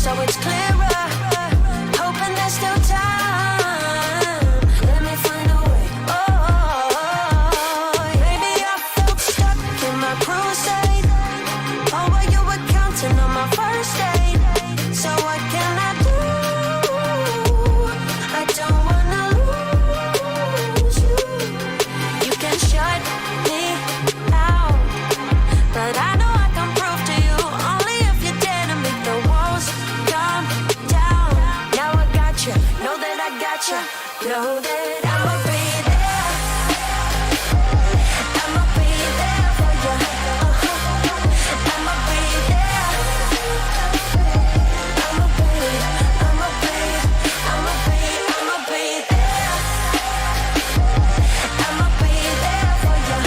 so it's clearer. Hoping there's still time. Let me find a way. Oh, maybe I felt stuck in my crusade. Oh, but you were counting on my first aid. So what can I do? I don't wanna lose you. You can shut me out, but I know I can prove to you only if you dare to make the walls come down. Now I got you, know that I got you, know that I'ma be there. I'ma be there for you. I'ma be there. I'ma be there for you.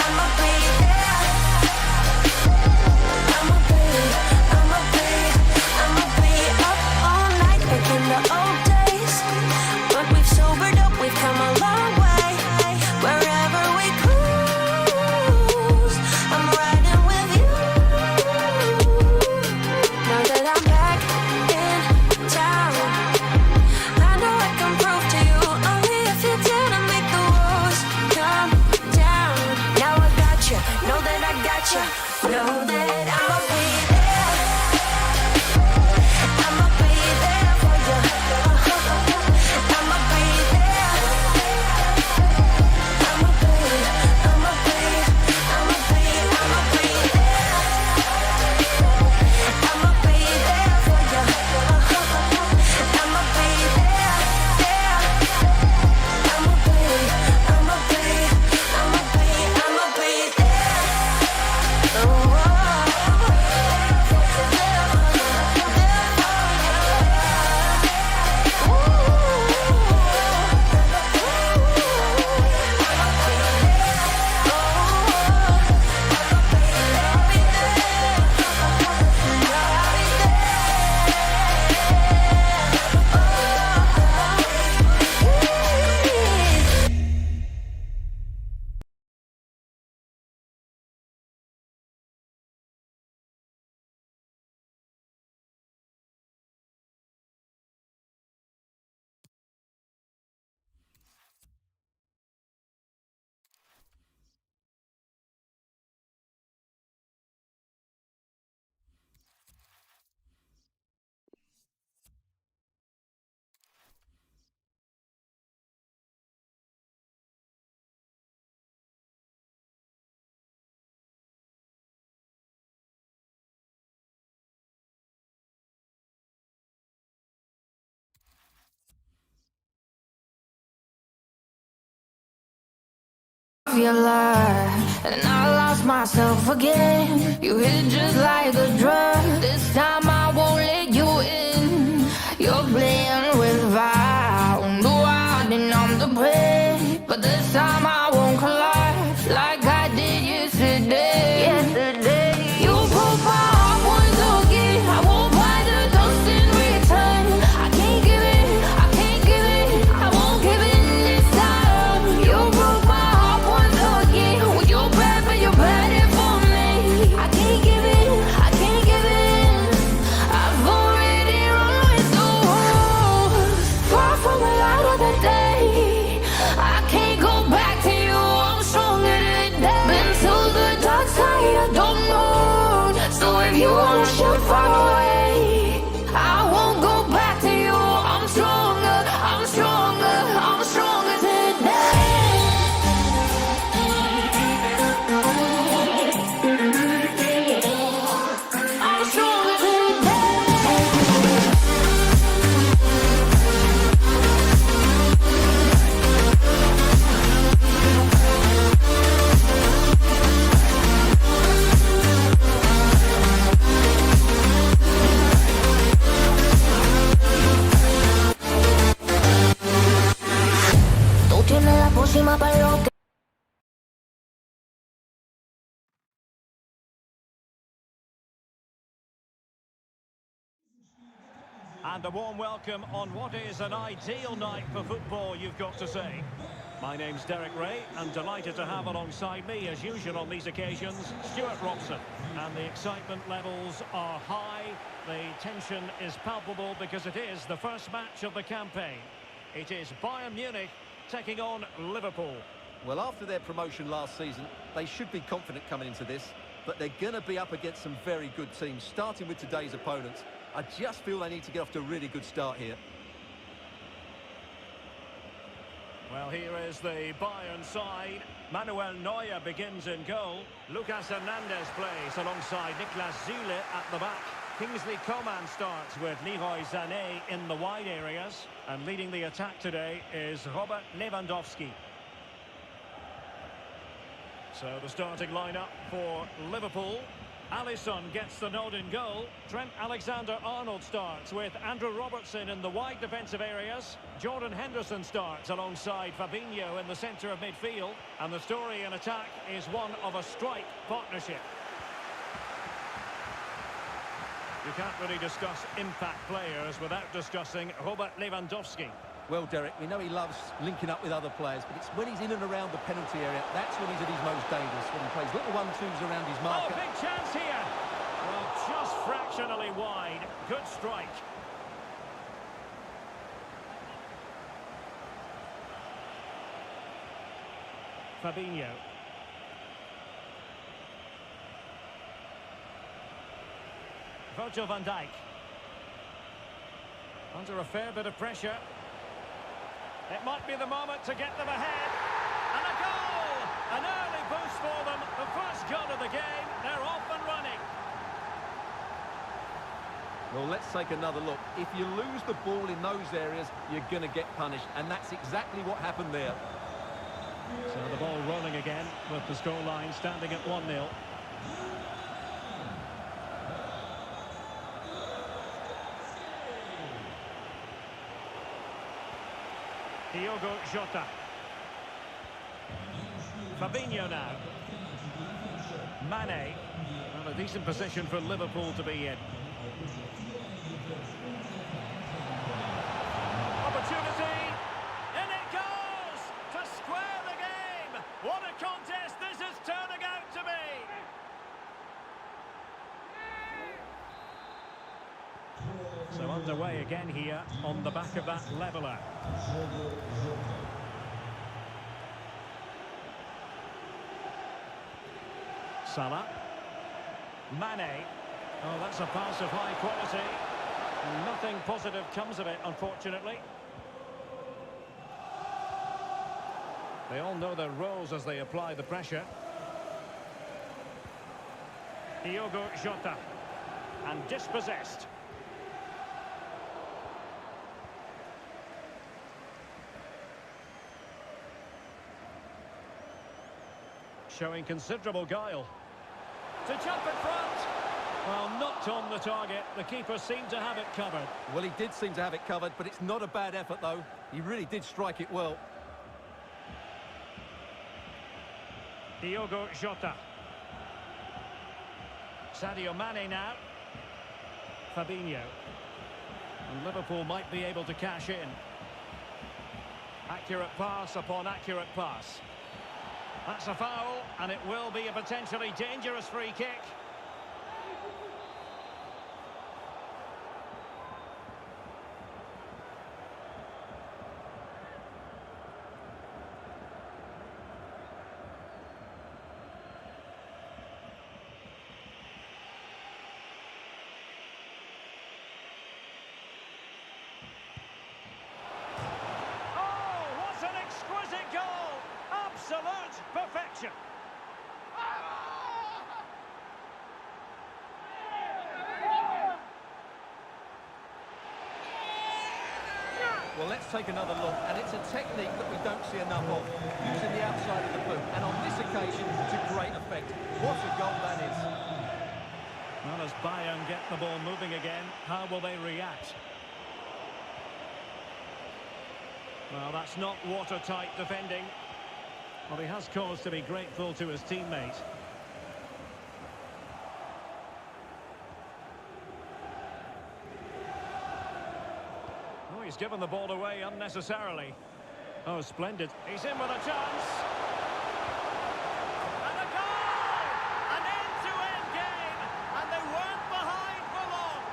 I'ma be there. I'ma be up all night thinking the old days. But we've sobered up, we've come a long way. Wherever we cruise, I'm riding with you. Now that I'm back in town, I know I can prove to you only if you dare to make the walls come down. Now I got you, know that I got you, know that I'ma be there. I'ma be there for you. I'ma be there. I'ma be there for you. I'ma be there. I'ma be there, Your life, and I lost myself again. You hit just like a drug. This time I won't let you in. You're playing with fire. No, I didn't numb the pain, but this time I won't collide like I did yesterday. You broke my heart once again. I won't buy the dust in return. I can't give it, I can't give it, I won't give in this time. You broke my heart once again. Well, you're bad, but you're bad it for me. I can't give in, I can't give in. I've already run with the wolves. Far from the light of the day. I can't go back to you, I'm stronger today. Been to the dark side, I don't know. So if you wanna shoot far away, I won't go back to you. I'm stronger, I'm stronger, I'm stronger today. I'm stronger today. And a warm welcome on what is an ideal night for football, you've got to say. My name's Derek Ray, and delighted to have alongside me, as usual on these occasions, Stuart Robson. And the excitement levels are high, the tension is palpable because it is the first match of the campaign. It is Bayern Munich taking on Liverpool. Well, after their promotion last season, they should be confident coming into this, but they're going to be up against some very good teams, starting with today's opponents. I just feel they need to get off to a really good start here. Well, here is the Bayern side. Manuel Neuer begins in goal. Lucas Hernandez plays alongside Niklas Süle at the back. Kingsley Coman starts with Leroy Sané in the wide areas. And leading the attack today is Robert Lewandowski. So the starting lineup for Liverpool. Alisson gets the nod in goal. Trent Alexander-Arnold starts with Andrew Robertson in the wide defensive areas. Jordan Henderson starts alongside Fabinho in the centre of midfield. And the story in attack is one of a strike partnership. You can't really discuss impact players without discussing Robert Lewandowski. Well, Derek, we know he loves linking up with other players, but it's when he's in and around the penalty area, that's when he's at his most dangerous, when he plays little 1-2s around his marker. Oh, big chance here! Well, just fractionally wide. Good strike. Fabinho. Virgil van Dijk. Under a fair bit of pressure. It might be the moment to get them ahead. And a goal! An early boost for them. The first goal of the game. They're off and running. Well, let's take another look. If you lose the ball in those areas, you're going to get punished. And that's exactly what happened there. So the ball rolling again with the scoreline standing at 1-0. Diogo Jota. Fabinho now. Mane. Well, a decent position for Liverpool to be in. Opportunity. And it goes to square the game. What a contest this is turning out to be. So underway again here on the back of that leveller. Salah. Mane. Oh, that's a pass of high quality. Nothing positive comes of it, unfortunately. They all know their roles as they apply the pressure. Diogo Jota. And dispossessed. Showing considerable guile. To jump in front. Well, not on the target. The keeper seemed to have it covered. Well, he did seem to have it covered, but it's not a bad effort, though. He really did strike it well. Diogo Jota. Sadio Mane now. Fabinho. And Liverpool might be able to cash in. Accurate pass upon accurate pass. That's a foul, and it will be a potentially dangerous free kick. Absolute perfection. Well, let's take another look, and it's a technique that we don't see enough of, using the outside of the boot, and on this occasion, to great effect. What a goal that is. Well, as Bayern get the ball moving again, how will they react? Well, that's not watertight defending. Well, he has cause to be grateful to his teammate. he's given the ball away unnecessarily. Oh, splendid. He's in with a chance. And a goal! An end-to-end game, and they weren't behind for long.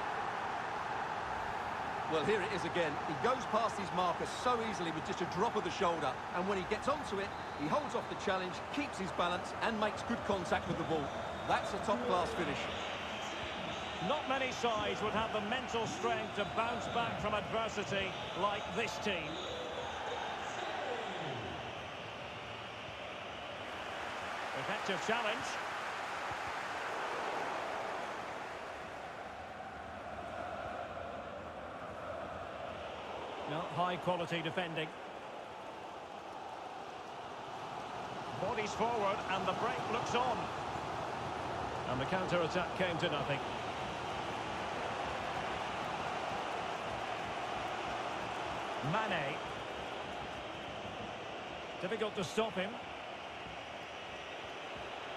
Well, here it is again. He goes past his marker so easily with just a drop of the shoulder. And when he gets onto it, he holds off the challenge, keeps his balance, and makes good contact with the ball. That's a top-class finish. Not many sides would have the mental strength to bounce back from adversity like this team. Effective challenge. No, high-quality defending. Bodies forward, and the break looks on. And the counter-attack came to nothing. Mane. Difficult to stop him.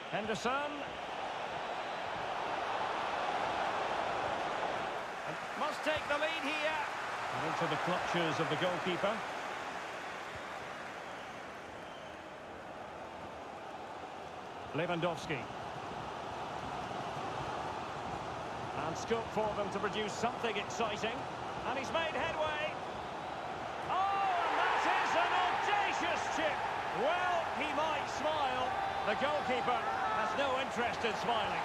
Henderson. And must take the lead here. And into the clutches of the goalkeeper. Lewandowski. And scope for them to produce something exciting. And he's made headway. Chip. Well, he might smile. The goalkeeper has no interest in smiling.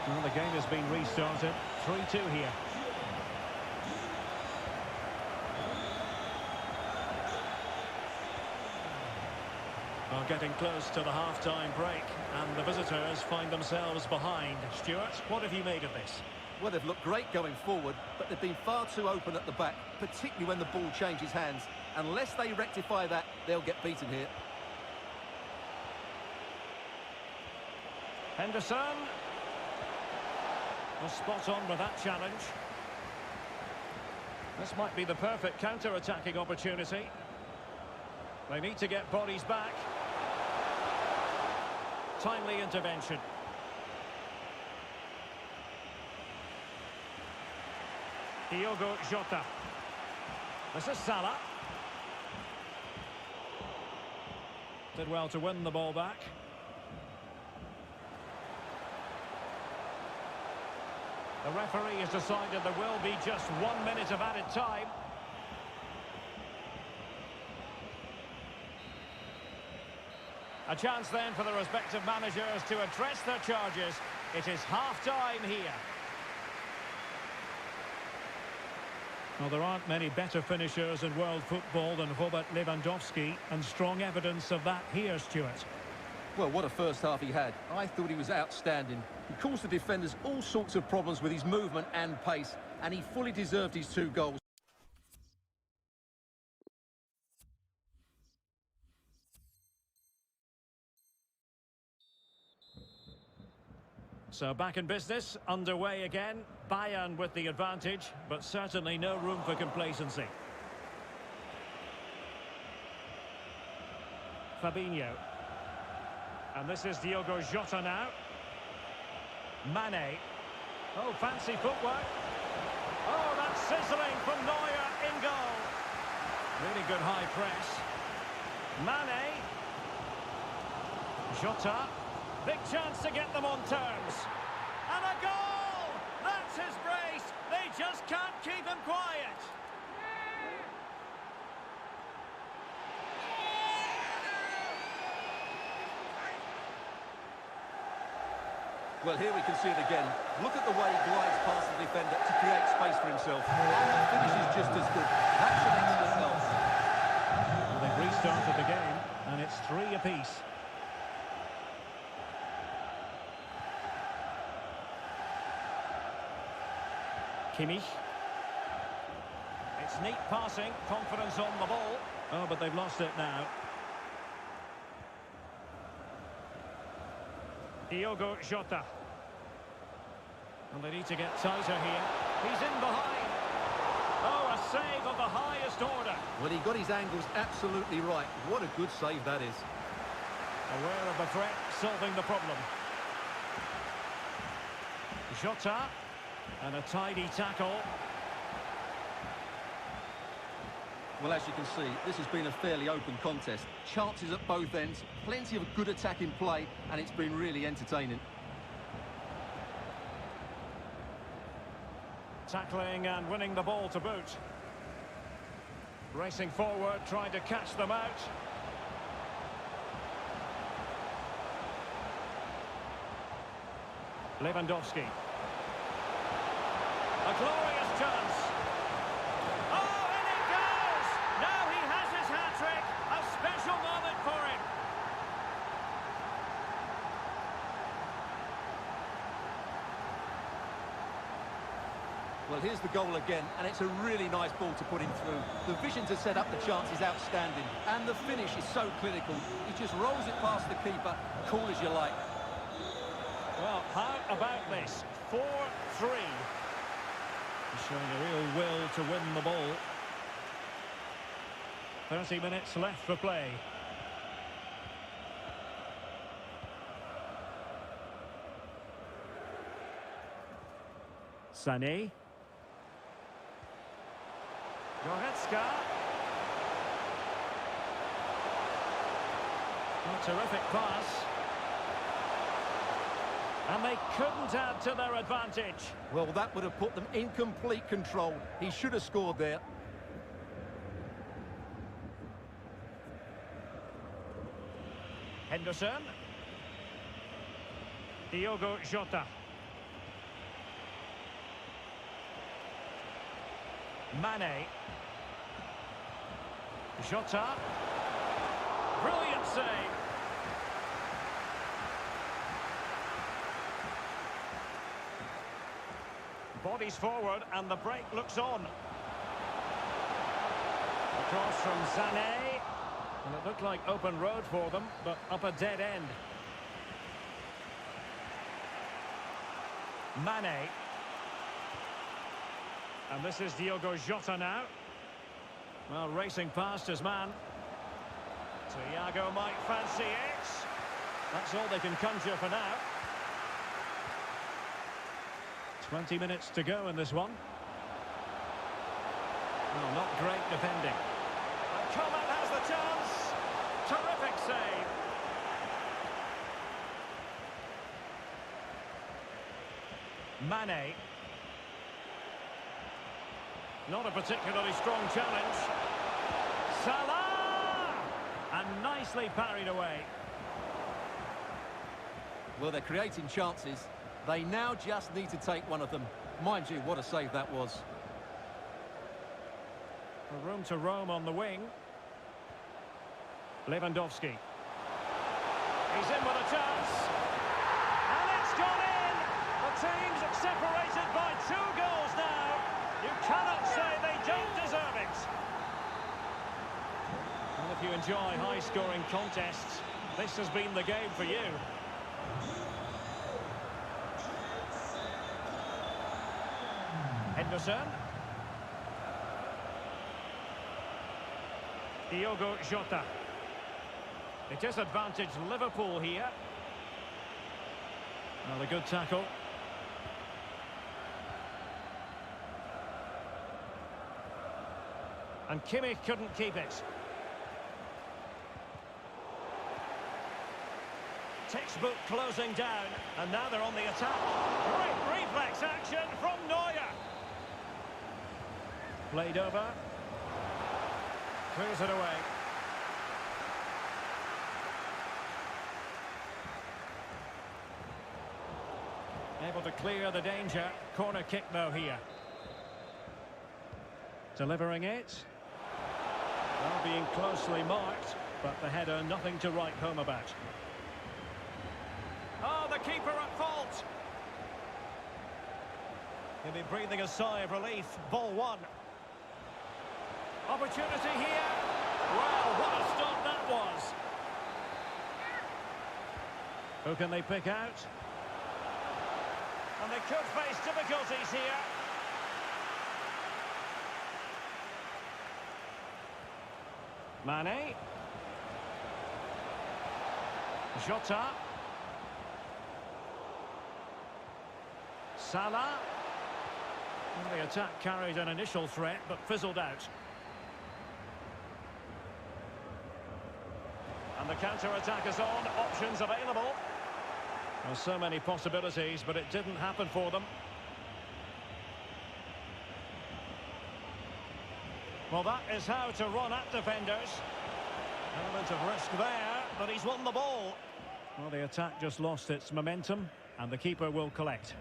Well, the game has been restarted. 3-2 here. Well, getting close to the half-time break, and the visitors find themselves behind. Stuart, what have you made of this? Well, they've looked great going forward, but they've been far too open at the back, particularly when the ball changes hands. Unless they rectify that, they'll get beaten here. Henderson. Well, spot on with that challenge. This might be the perfect counter-attacking opportunity. They need to get bodies back. Timely intervention. Diogo Jota. This is Salah. Did well to win the ball back. The referee has decided there will be just 1 minute of added time. A chance then for the respective managers to address their charges. It is half-time here. Well, there aren't many better finishers in world football than Robert Lewandowski, and strong evidence of that here, Stuart. Well, what a first half he had. I thought he was outstanding. He caused the defenders all sorts of problems with his movement and pace, and he fully deserved his 2 goals. So back in business, underway again. Bayern with the advantage, but certainly no room for complacency. Fabinho. And this is Diogo Jota now. Mane. Oh, fancy footwork. Oh, that's sizzling from Neuer in goal. Really good high press. Mane. Jota. Big chance to get them on terms. And a goal! That's his brace. They just can't keep him quiet. Well, here we can see it again. Look at the way he glides past the defender to create space for himself. And the finish is just as good. That's an excellent goal. Well, they've restarted the game, and it's 3 apiece. Kimmich. It's neat passing, confidence on the ball. Oh, but they've lost it now. Diogo Jota. And they need to get tighter here. He's in behind. Oh, a save of the highest order. Well, he got his angles absolutely right. What a good save that is. Aware of the threat, solving the problem. Jota. And a tidy tackle. Well, as you can see, this has been a fairly open contest. Chances at both ends, plenty of good attacking play, and it's been really entertaining. Tackling and winning the ball to boot. Racing forward, trying to catch them out. Lewandowski. A glorious chance. Oh, in it goes! Now he has his hat-trick. A special moment for him. Well, here's the goal again, and it's a really nice ball to put him through. The vision to set up the chance is outstanding, and the finish is so clinical. He just rolls it past the keeper, cool as you like. Well, how about this? 4-3. Showing a real will to win the ball. 30 minutes left for play. Sané. Goretzka. A terrific pass. And they couldn't add to their advantage. Well, that would have put them in complete control. He should have scored there. Henderson. Diogo Jota. Mane. Jota. Brilliant save. Bodies forward and the break looks on. Across from Sané. And it looked like open road for them, but up a dead end. Mane. And this is Diogo Jota now. Well, racing past his man. Thiago might fancy it. That's all they can conjure for now. 20 minutes to go in this one. Well, not great defending. And Coman has the chance. Terrific save. Mane. Not a particularly strong challenge. Salah! And nicely parried away. Well, they're creating chances. They now just need to take one of them. Mind you, what a save that was. A room to roam on the wing. Lewandowski. He's in with a chance. And it's gone in! The team's separated by 2 goals now. You cannot say they don't deserve it. Well, if you enjoy high-scoring contests, this has been the game for you. Henderson. Diogo Jota. It is advantage Liverpool here. Well, a good tackle. And Kimmich couldn't keep it. Textbook closing down, and now they're on the attack. Great reflex action from Neuer. Played over. Clears it away. Able to clear the danger. Corner kick though here. Delivering it. Well, being closely marked, but the header nothing to write home about. Oh, the keeper at fault. He'll be breathing a sigh of relief. Ball one. Opportunity here. Wow, what a stop that was. Who can they pick out? And they could face difficulties here. Mane. Jota. Salah. And the attack carried an initial threat, but fizzled out. And the counter-attack is on, options available. There's so many possibilities, but it didn't happen for them. Well, that is how to run at defenders. Element of risk there, but he's won the ball. Well, the attack just lost its momentum, and the keeper will collect.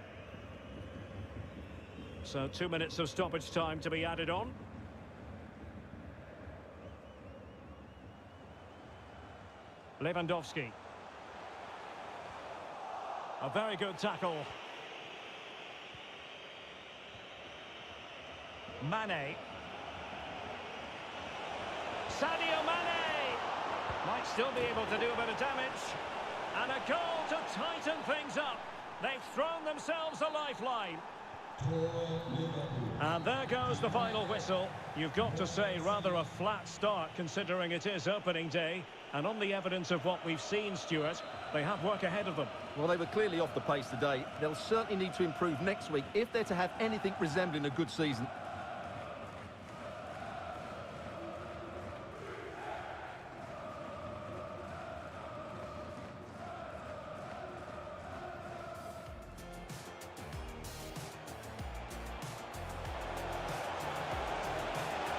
So 2 minutes of stoppage time to be added on. Lewandowski. A very good tackle. Mane. Sadio Mane might still be able to do a bit of damage. And a goal to tighten things up. They've thrown themselves a lifeline. And there goes the final whistle. You've got to say rather a flat start considering it is opening day. And on the evidence of what we've seen, Stuart, they have work ahead of them. Well, they were clearly off the pace today. They'll certainly need to improve next week if they're to have anything resembling a good season.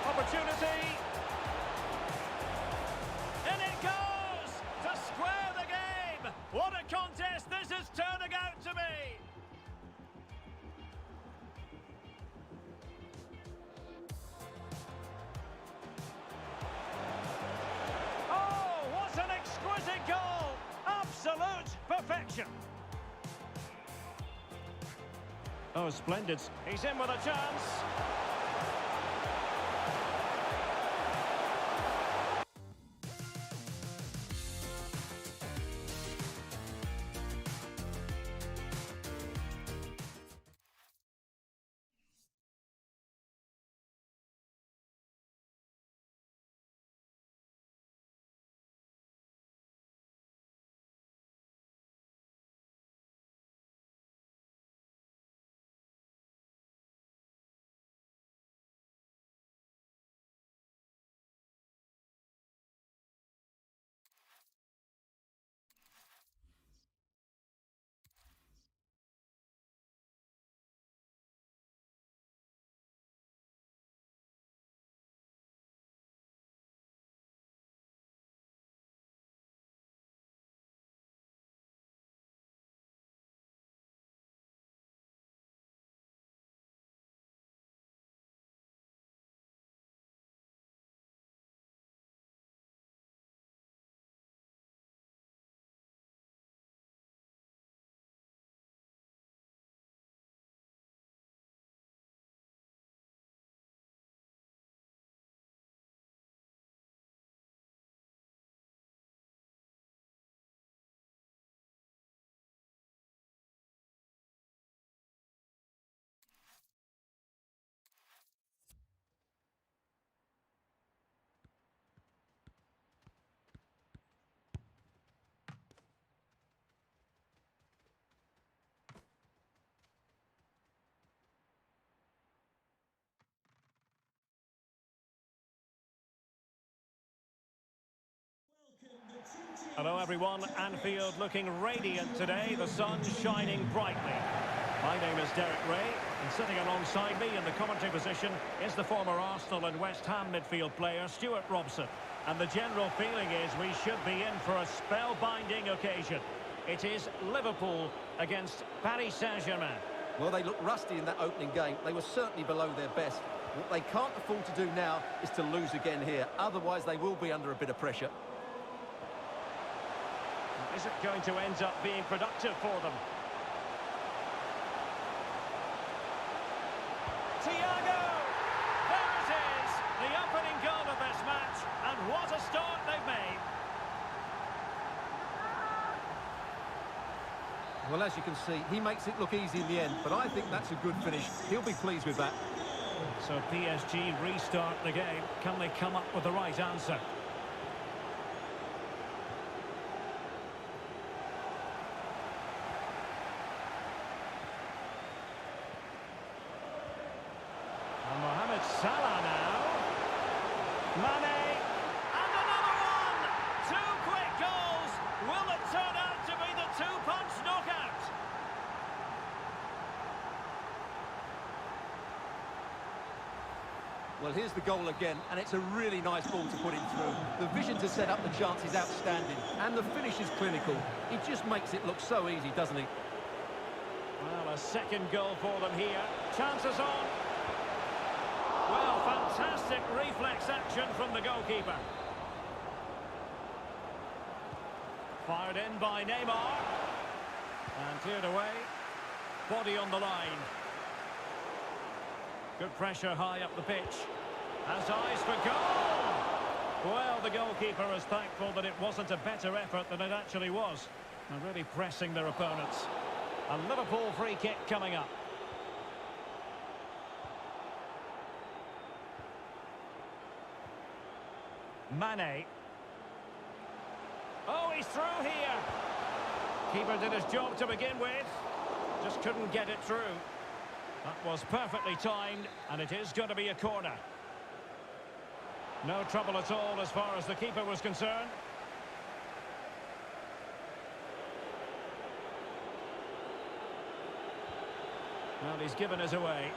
Opportunity. In it goes to square the game. What a contest this is turning out to be. Oh, what an exquisite goal. Absolute perfection. Oh, splendid. He's in with a chance. Hello everyone, Anfield looking radiant today, the sun shining brightly. My name is Derek Ray, and sitting alongside me in the commentary position is the former Arsenal and West Ham midfield player Stuart Robson. And the general feeling is we should be in for a spellbinding occasion. It is Liverpool against Paris Saint-Germain. Well, they looked rusty in that opening game. They were certainly below their best. What they can't afford to do now is to lose again here. Otherwise, they will be under a bit of pressure. Is it going to end up being productive for them? Thiago! There it is! The opening goal of this match, and what a start they've made! Well, as you can see, he makes it look easy in the end, but I think that's a good finish. He'll be pleased with that. So PSG restart the game. Can they come up with the right answer? Salah now. Mane. And another one! Two quick goals! Will it turn out to be the two-punch knockout? Well, here's the goal again, and it's a really nice ball to put him through. The vision to set up the chance is outstanding, and the finish is clinical. He just makes it look so easy, doesn't he? Well, a second goal for them here. Chances on. Well, fantastic reflex action from the goalkeeper. Fired in by Neymar. And cleared away. Body on the line. Good pressure high up the pitch. Has eyes for goal! Well, the goalkeeper is thankful that it wasn't a better effort than it actually was. And really pressing their opponents. A Liverpool free kick coming up. Mane. Oh, he's through here. Keeper did his job to begin with. Just couldn't get it through. That was perfectly timed, and it is going to be a corner. No trouble at all as far as the keeper was concerned. Well, he's given us away.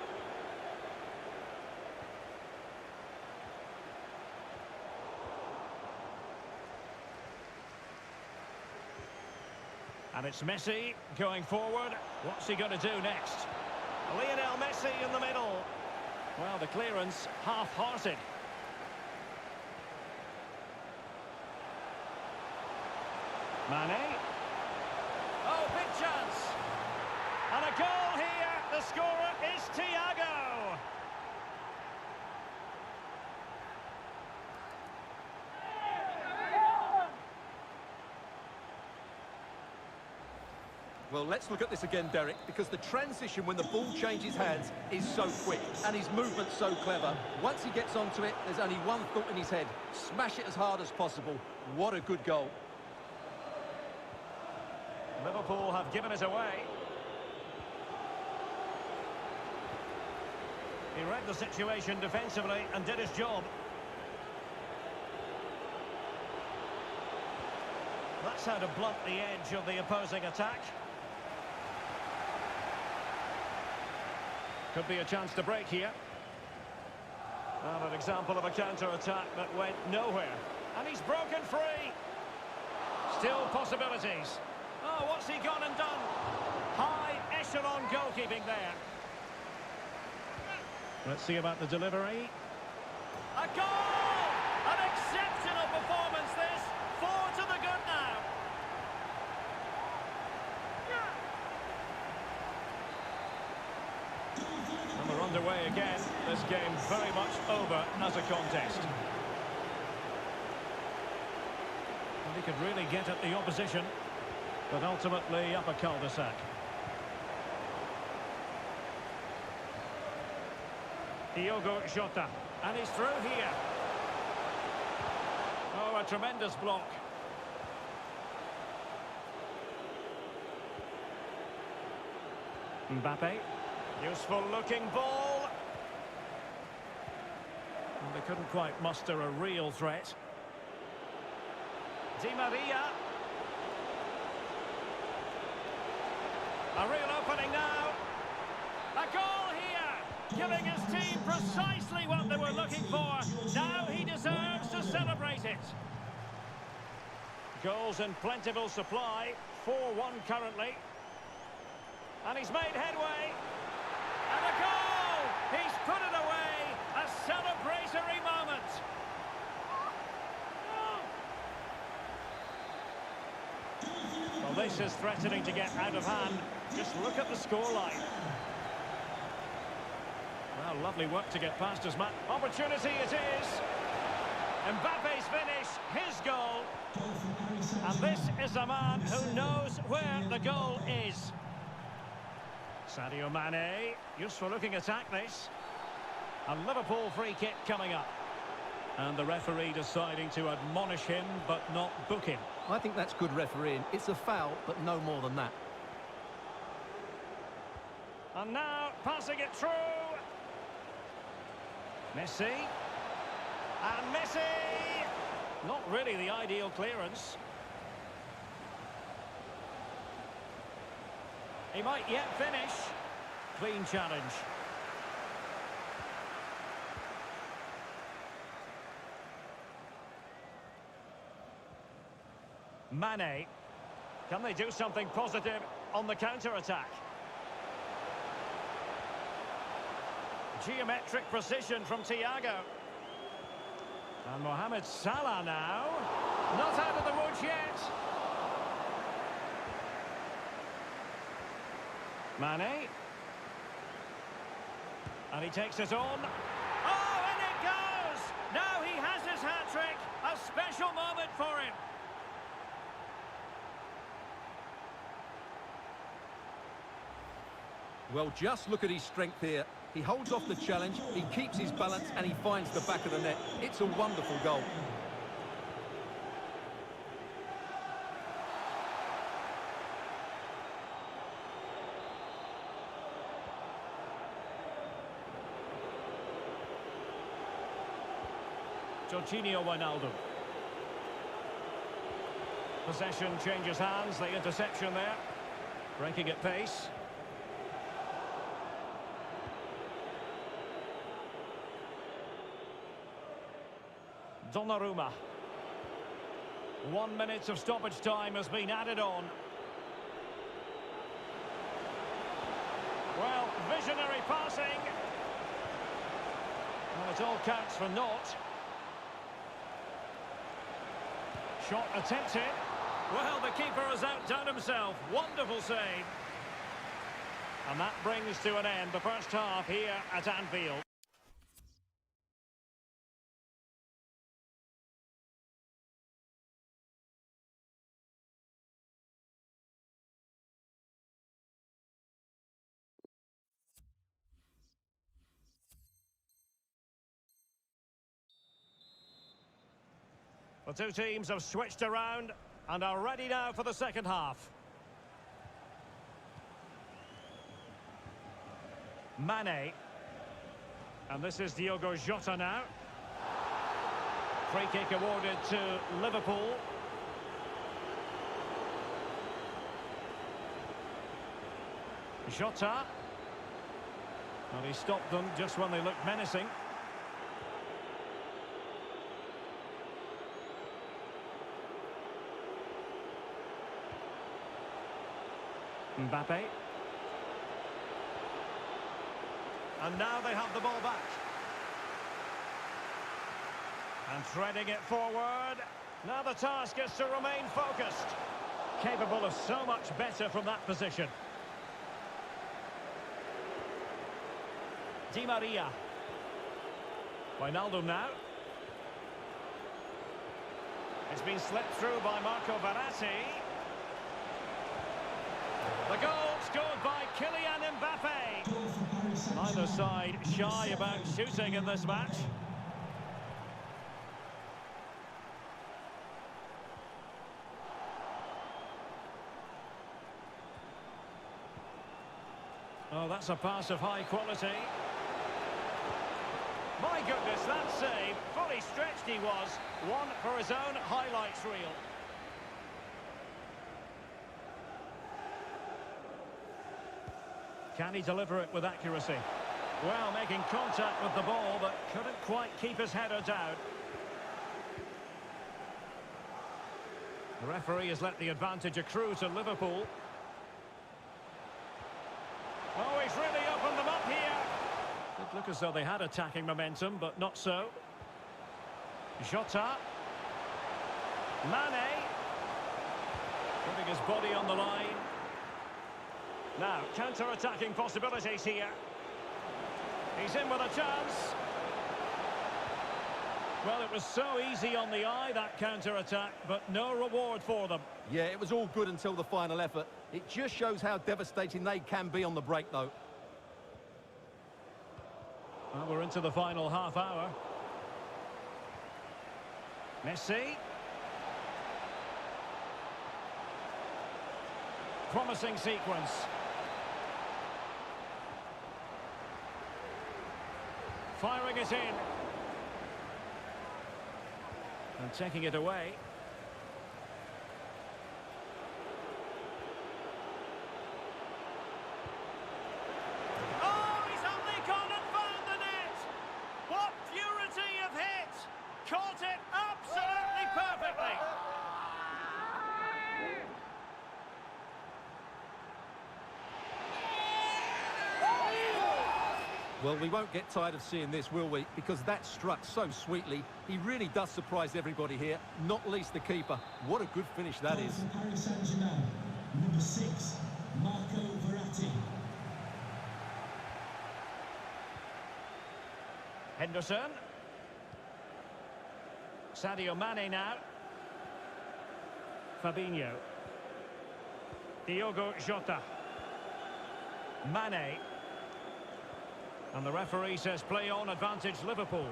And it's Messi going forward. What's he going to do next? Lionel Messi in the middle. Well, the clearance half-hearted. Mane. Oh, big chance. And a goal here. The scorer is Thiago. Well, let's look at this again, Derek, because the transition when the ball changes hands is so quick, and his movement's so clever. Once he gets onto it, there's only one thought in his head. Smash it as hard as possible. What a good goal. Liverpool have given it away. He read the situation defensively and did his job. That's how to blunt the edge of the opposing attack. Could be a chance to break here. Well, an example of a counter-attack that went nowhere. And he's broken free. Still possibilities. Oh, what's he gone and done? High echelon goalkeeping there. Let's see about the delivery. A goal! An exceptional performance this. 4 to the good now. And we're underway again. This game very much over as a contest. And he could really get at the opposition, but ultimately up a cul-de-sac. Diogo Jota, and he's through here. Oh, a tremendous block. Mbappe, useful looking ball. And they couldn't quite muster a real threat. Di Maria. A real opening now. A goal here, giving his team precisely what they were looking for. Now he deserves to celebrate it. Goals in plentiful supply, 4-1 currently. And he's made headway. And a goal! He's put it away. A celebratory moment. Well, this is threatening to get out of hand. Just look at the scoreline. Well, lovely work to get past his man. Opportunity it is. Mbappe's finish, his goal. And this is a man who knows where the goal is. Sadio Mane, useful looking attack this. A Liverpool free kick coming up. And the referee deciding to admonish him but not book him. I think that's good refereeing. It's a foul, but no more than that. And now passing it through. Messi. And Messi! Not really the ideal clearance. He might yet finish. Clean challenge. Mane. Can they do something positive on the counter-attack? Geometric precision from Thiago. And Mohamed Salah now. Not out of the woods yet. Mane. And he takes it on. Oh, and it goes! Now he has his hat-trick. A special moment for him. Well, just look at his strength here. He holds off the challenge, he keeps his balance, and he finds the back of the net. It's a wonderful goal. Wijnaldum. Possession changes hands, the interception there. Breaking at pace. Donnarumma. 1 minute of stoppage time has been added on. Well, visionary passing. Well, it all counts for naught. Shot attempted. Well, the keeper has outdone himself. Wonderful save. And that brings to an end the first half here at Anfield. The two teams have switched around and are ready now for the second half. Mane. And this is Diogo Jota now. Free kick awarded to Liverpool. Jota. And he stopped them just when they looked menacing. Mbappe. And now they have the ball back. And threading it forward. Now the task is to remain focused. Capable of so much better from that position. Di Maria. Wijnaldum now. It's been slipped through by Marco Verratti. The goal scored by Kylian Mbappe. Neither side shy about shooting in this match. Oh, that's a pass of high quality. My goodness, that save. Fully stretched he was. One for his own highlights reel. Can he deliver it with accuracy? Well, making contact with the ball, but couldn't quite keep his header down. The referee has let the advantage accrue to Liverpool. Oh, he's really opened them up here. It looked as though they had attacking momentum, but not so. Jota. Mane. Putting his body on the line. Now, counter-attacking possibilities here. He's in with a chance. Well, it was so easy on the eye, that counter-attack, but no reward for them. Yeah, it was all good until the final effort. It just shows how devastating they can be on the break, though. Well, we're into the final half hour. Messi. Promising sequence. Firing it in. And taking it away. Oh, he's only gone and found the net! What purity of hit! Caught it absolutely perfectly! Well, we won't get tired of seeing this, will we? Because that struck so sweetly. He really does surprise everybody here, not least the keeper. What a good finish that is. Paris Saint-Germain, number 6, Marco Verratti. Henderson. Sadio Mane now. Fabinho. Diogo Jota. Mane. And the referee says play on, advantage Liverpool.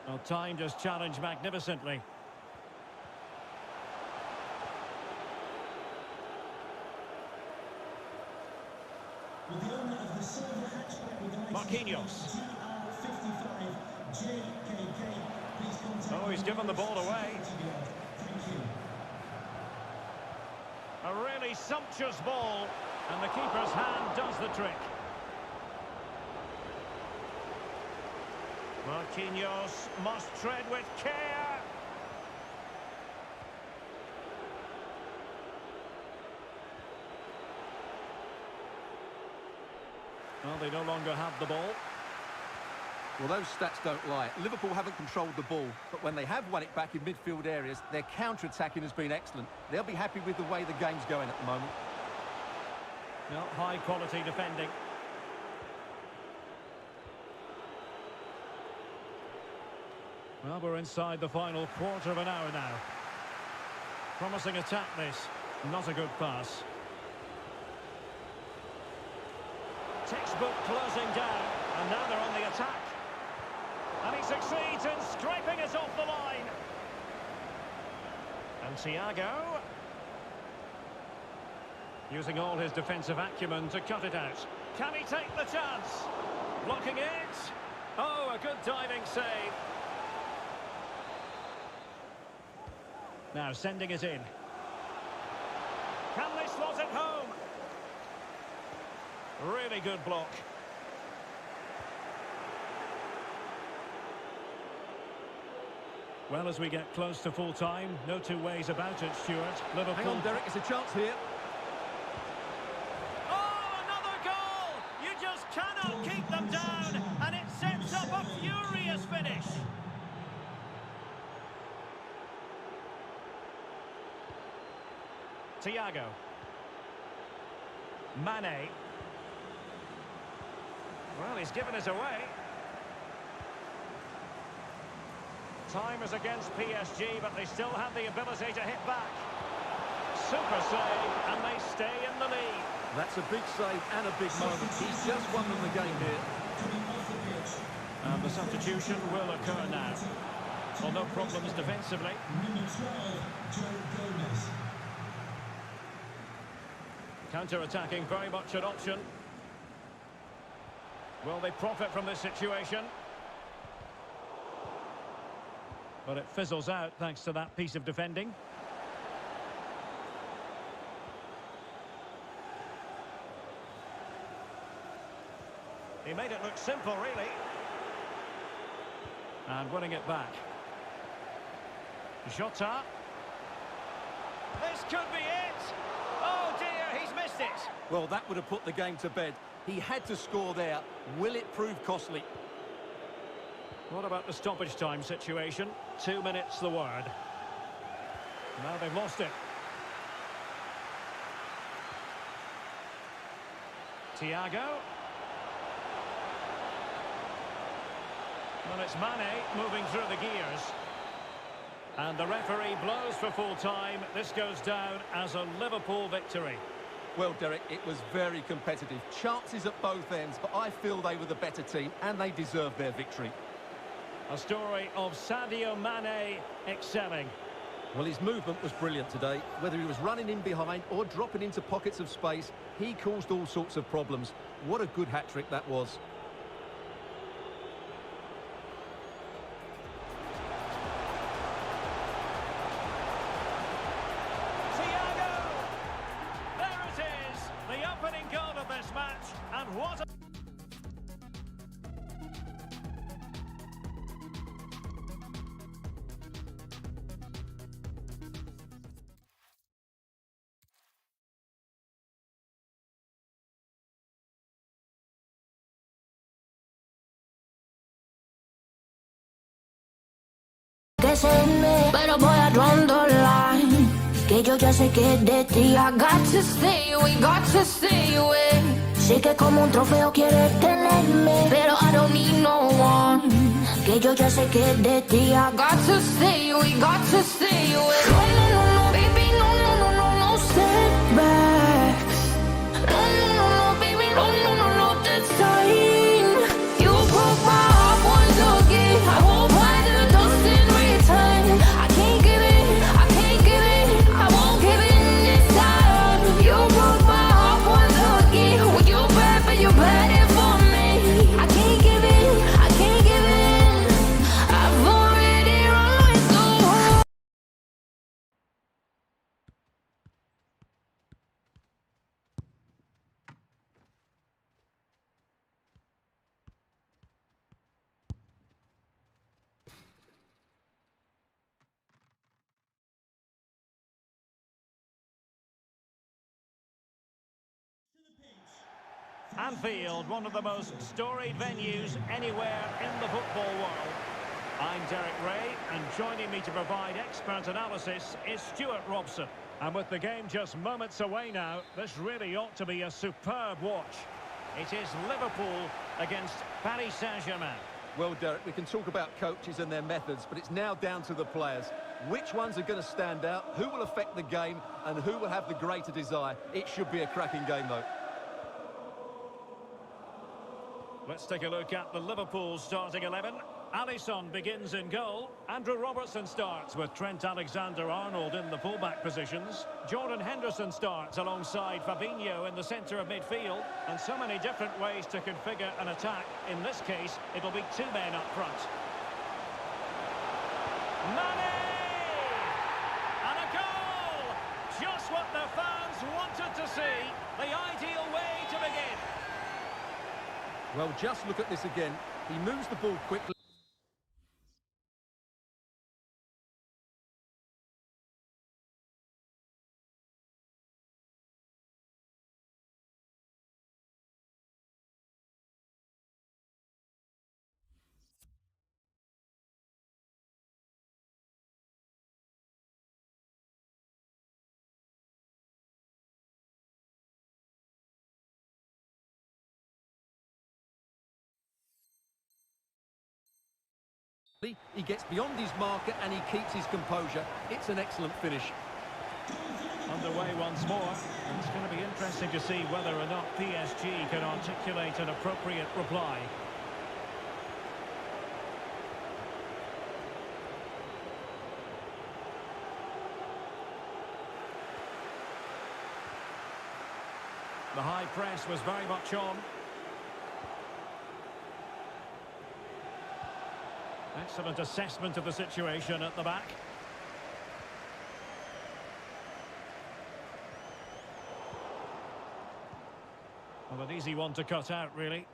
Well, timed his challenge magnificently. With the owner of the silver hatchback with the Marquinhos. TR55 JKK, please contact. Oh, he's given the ball away. Thank you. A really sumptuous ball, and the keeper's hand does the trick. Marquinhos must tread with care. Well, they no longer have the ball. Well, those stats don't lie. Liverpool haven't controlled the ball, but when they have won it back in midfield areas, their counter-attacking has been excellent. They'll be happy with the way the game's going at the moment. Well, high-quality defending. Well, we're inside the final quarter of an hour now. Promising attack this. Not a good pass. Textbook closing down. And now they're on the attack. And he succeeds in scraping it off the line. And Thiago. Using all his defensive acumen to cut it out. Can he take the chance? Blocking it. Oh, a good diving save. Now sending it in. Can they slot it home? Really good block. Well, as we get close to full time, no two ways about it, Stuart. Liverpool. Hang on, Derek, it's a chance here. Oh, another goal! You just cannot keep them down, and it sets up a furious finish. Thiago. Mane. Well, he's given it away. Time is against PSG, but they still have the ability to hit back. Super save, and they stay in the lead. That's a big save and a big moment. He's just won them the game here. And the substitution will occur now. Well, no problems defensively. Number 12, Joe Gomez. Counter-attacking, very much an option. Will they profit from this situation? But it fizzles out thanks to that piece of defending. He made it look simple, really. And winning it back. Jota. This could be it! Oh dear, he's missed it! Well, that would have put the game to bed. He had to score there. Will it prove costly? What about the stoppage time situation? 2 minutes the word. Now they've lost it. Thiago. Well, it's Mane moving through the gears. And the referee blows for full time. This goes down as a Liverpool victory. Well, Derek, it was very competitive. Chances at both ends, but I feel they were the better team and they deserved their victory. A story of Sadio Mane excelling. Well, his movement was brilliant today. Whether he was running in behind or dropping into pockets of space, he caused all sorts of problems. What a good hat-trick that was. this match, and what a... Que se me, pero voy a draw the line. Que yo ya sé que de ti I got to stay away, got to stay away. Sé que como un trofeo quieres tenerme, pero I don't need no one. Que yo ya sé que de ti I got to stay away, got to stay away. No, no, no, no, baby, no, no, no, no, no setbacks. No, no, no, no, baby, no, no, no, no, this time. You broke my heart once again. I won't buy the dust in return. I can't give it, I can't give it, I won't give in this time. You broke my heart once again. Well, you bad, but you bad it for me. I can't give in, I can't give in. I've already run my soul. Anfield, one of the most storied venues anywhere in the football world. I'm Derek Ray, and joining me to provide expert analysis is Stuart Robson. And with the game just moments away now, this really ought to be a superb watch. It is Liverpool against Paris Saint-Germain. Well, Derek, we can talk about coaches and their methods, but it's now down to the players. Which ones are going to stand out, who will affect the game, and who will have the greater desire? It should be a cracking game, though. Let's take a look at the Liverpool starting 11. Alisson begins in goal. Andrew Robertson starts with Trent Alexander-Arnold in the fullback positions. Jordan Henderson starts alongside Fabinho in the centre of midfield. And so many different ways to configure an attack. In this case, it'll be two men up front. Mane! And a goal! Just what the fans wanted to see. The ideal way to begin. Well, just look at this again. He moves the ball quickly. He gets beyond his marker and he keeps his composure. It's an excellent finish. Underway once more. It's going to be interesting to see whether or not PSG can articulate an appropriate reply. The high press was very much on. Excellent assessment of the situation at the back. Well, an easy one to cut out, really.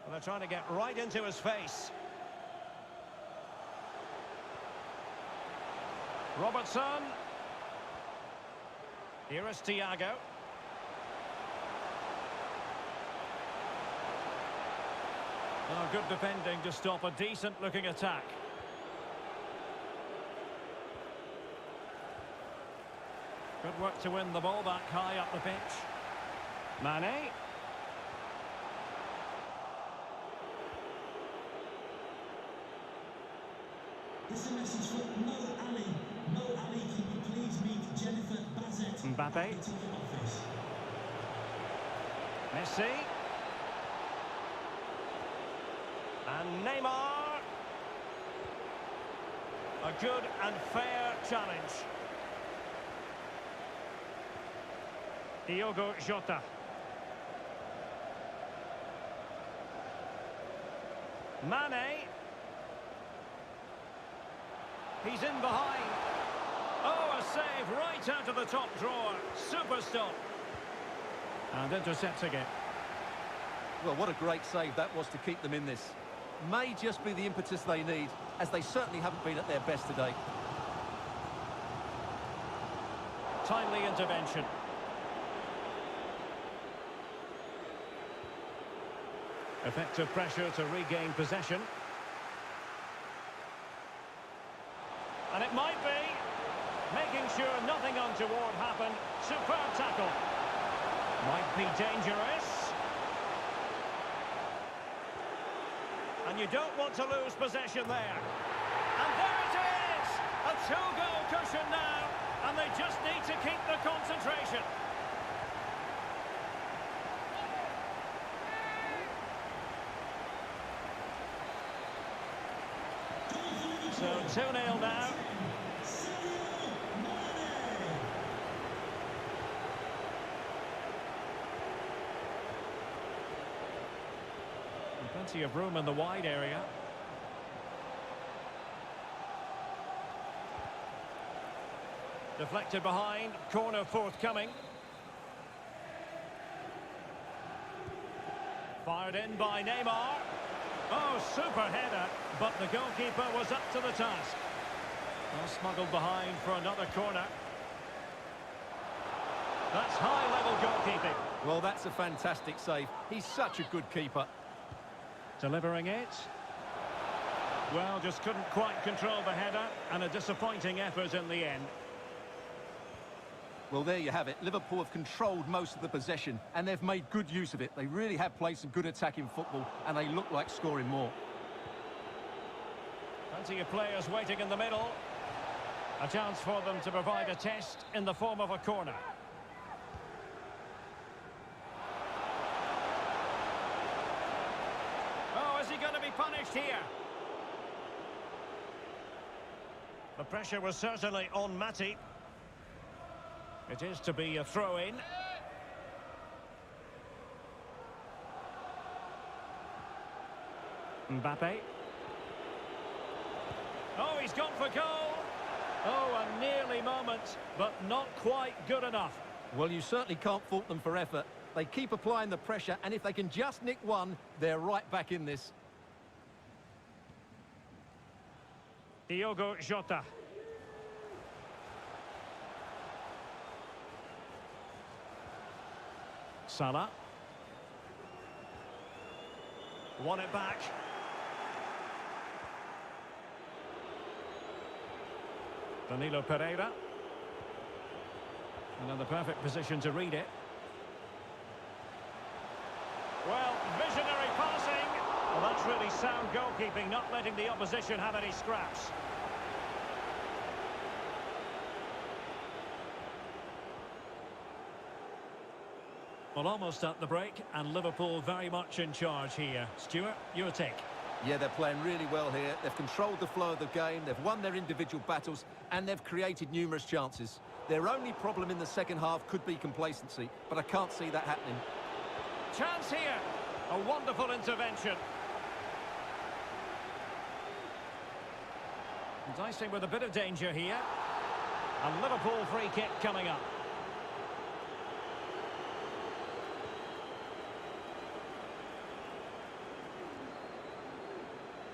Well, they're trying to get right into his face. Robertson. Here is Thiago. Oh, good defending to stop a decent-looking attack. Good work to win the ball back high up the pitch. Mane. This is a message for Mo Ali. Mo Ali, can you please meet Jennifer Bazet? Mbappe. Messi. And Neymar. A good and fair challenge. Diogo Jota. Mane. He's in behind. Oh, a save right out of the top drawer. Super stop. And intercepting it. Well, what a great save that was to keep them in this. May just be the impetus they need, as they certainly haven't been at their best today. Timely intervention. Effective pressure to regain possession. And it might be. Making sure nothing untoward happened. Superb tackle. Might be dangerous. And you don't want to lose possession there. And there it is! A two-goal cushion now. And they just need to keep the concentration. So 2-0 now. And plenty of room in the wide area. Deflected behind, corner forthcoming. Fired in by Neymar. Oh, super header, but the goalkeeper was up to the task. Well, smuggled behind for another corner. That's high-level goalkeeping. Well, that's a fantastic save. He's such a good keeper. Delivering it. Well, just couldn't quite control the header, and a disappointing effort in the end. Well, there you have it. Liverpool have controlled most of the possession, and they've made good use of it. They really have played some good attacking football, and they look like scoring more. Plenty of players waiting in the middle. A chance for them to provide a test in the form of a corner. Oh, is he going to be punished here? The pressure was certainly on Matty. It is to be a throw-in. Mbappe. Oh, he's gone for goal. Oh, a nearly moment, but not quite good enough. Well, you certainly can't fault them for effort. They keep applying the pressure, and if they can just nick one, they're right back in this. Diogo Jota. Salah. Won it back. Danilo Pereira. And in the perfect position to read it. Well, visionary passing. Well, that's really sound goalkeeping, not letting the opposition have any scraps. Well, almost at the break, and Liverpool very much in charge here. Stuart, your take. Yeah, they're playing really well here. They've controlled the flow of the game, they've won their individual battles, and they've created numerous chances. Their only problem in the second half could be complacency, but I can't see that happening. Chance here. A wonderful intervention. Dicing with a bit of danger here. A Liverpool free kick coming up.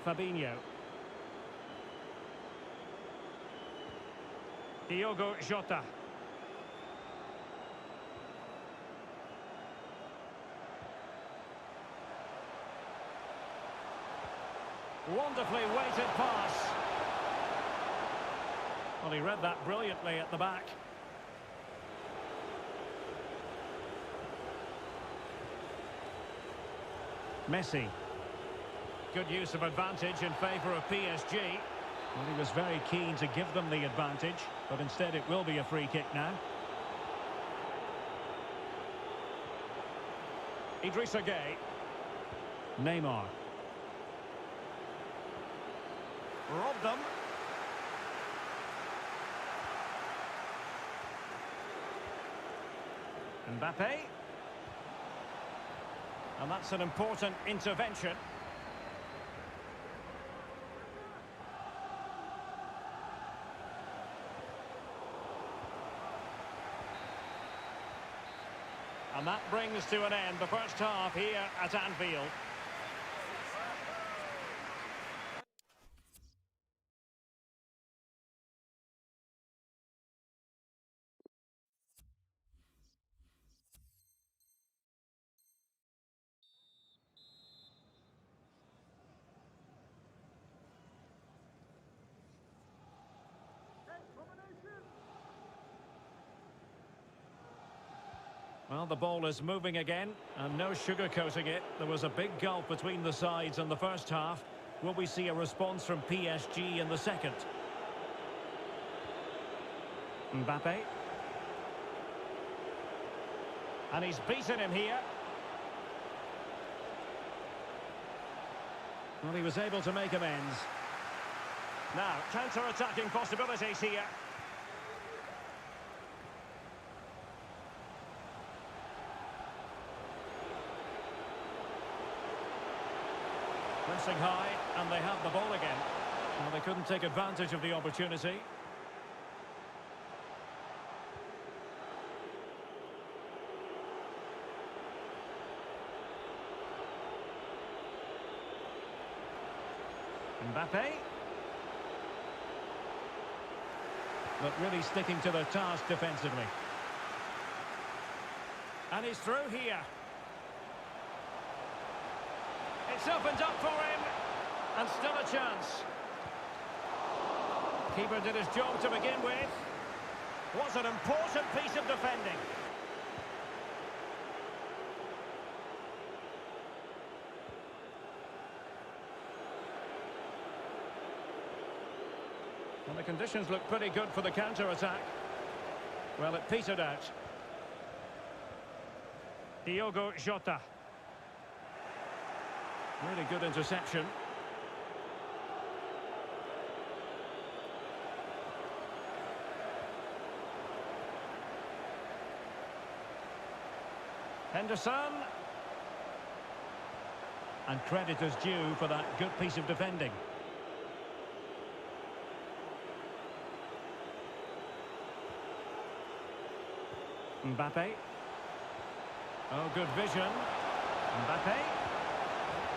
Fabinho. Diogo Jota. Wonderfully weighted pass. Well, he read that brilliantly at the back. Messi. Good use of advantage in favour of PSG. Well, he was very keen to give them the advantage, but instead it will be a free kick now. Idrissa Gueye. Neymar. Robbed them. Mbappe. And that's an important intervention. And that brings to an end the first half here at Anfield. Well, the ball is moving again, and no sugarcoating it. There was a big gulf between the sides in the first half. Will we see a response from PSG in the second? Mbappe. And he's beaten him here. Well, he was able to make amends. Now, counter-attacking possibilities here. Pressing high, and they have the ball again. Well, they couldn't take advantage of the opportunity. Mbappe. But really sticking to the task defensively. And he's through here. It's opened up for him, and still a chance. Keeper did his job to begin with. Was an important piece of defending. And the conditions look pretty good for the counter-attack. Well, it petered out. Diogo Jota. Really good interception. Henderson. And credit is due for that good piece of defending. Mbappe. Oh, good vision. Mbappe.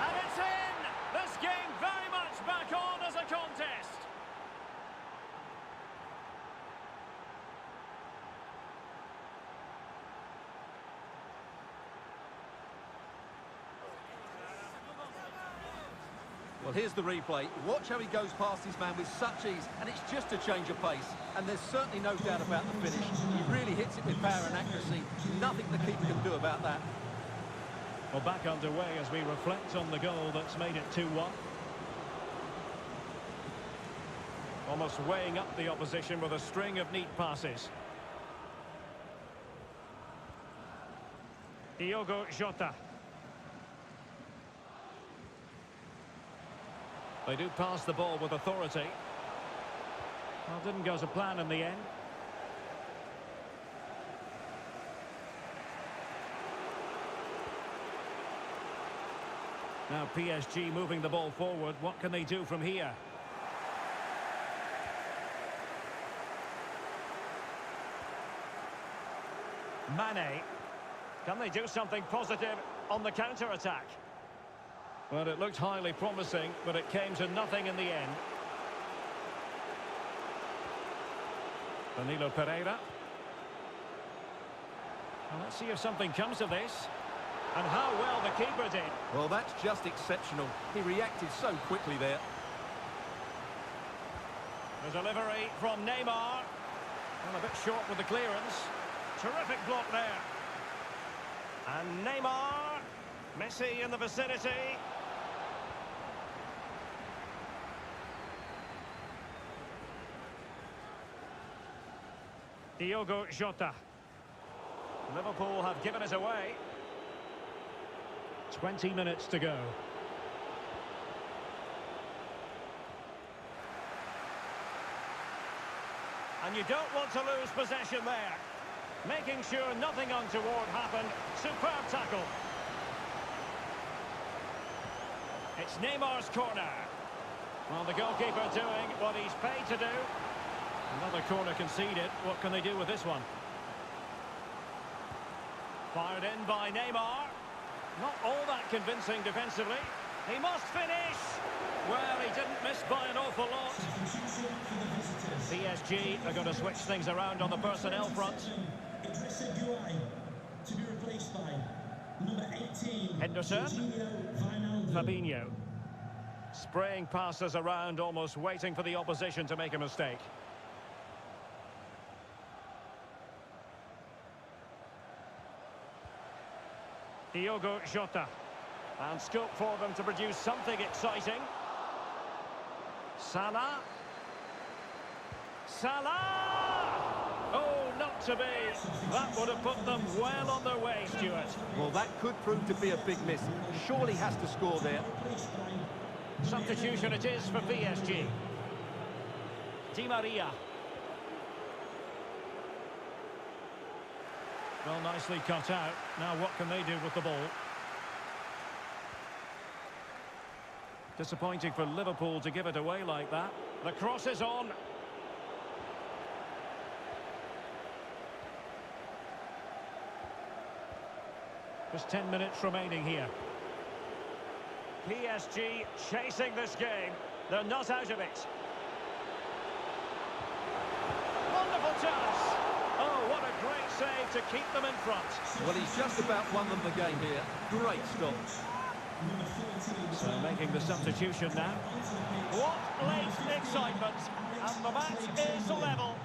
And it's in! This game very much back on as a contest. Well, here's the replay. Watch how he goes past his man with such ease, and it's just a change of pace. And there's certainly no doubt about the finish. He really hits it with power and accuracy. Nothing the keeper can do about that. Well, back underway as we reflect on the goal that's made it 2-1. Almost weighing up the opposition with a string of neat passes. Diogo Jota. They do pass the ball with authority. Well, didn't go to plan in the end. Now PSG moving the ball forward. What can they do from here? Mane. Can they do something positive on the counter-attack? Well, it looked highly promising, but it came to nothing in the end. Danilo Pereira. Well, let's see if something comes of this. And how well the keeper did. Well, that's just exceptional. He reacted so quickly there. The delivery from Neymar. Well, a bit short with the clearance. Terrific block there. And Neymar. Messi in the vicinity. Diogo Jota. Liverpool have given it away. 20 minutes to go. And you don't want to lose possession there. Making sure nothing untoward happened. Superb tackle. It's Neymar's corner. Well, the goalkeeper doing what he's paid to do. Another corner conceded. What can they do with this one? Fired in by Neymar. Not all that convincing defensively. He must finish. Well, he didn't miss by an awful lot. PSG are going to switch things around on the personnel front. To be replaced by number 18, Henderson. Fabinho. Spraying passes around, almost waiting for the opposition to make a mistake. Diogo Jota. And scope for them to produce something exciting. Salah. Salah! Oh, not to be. That would have put them well on their way, Stuart. Well, that could prove to be a big miss. Surely has to score there. Substitution it is for PSG. Di Maria. Well, nicely cut out. Now what can they do with the ball? Disappointing for Liverpool to give it away like that. The cross is on. Just 10 minutes remaining here. PSG chasing this game. They're not out of it. Wonderful chance. Oh, what a great save to keep them in front. Well, he's just about won them the game here. Great stop. So making the substitution now. What late excitement. And the match is level.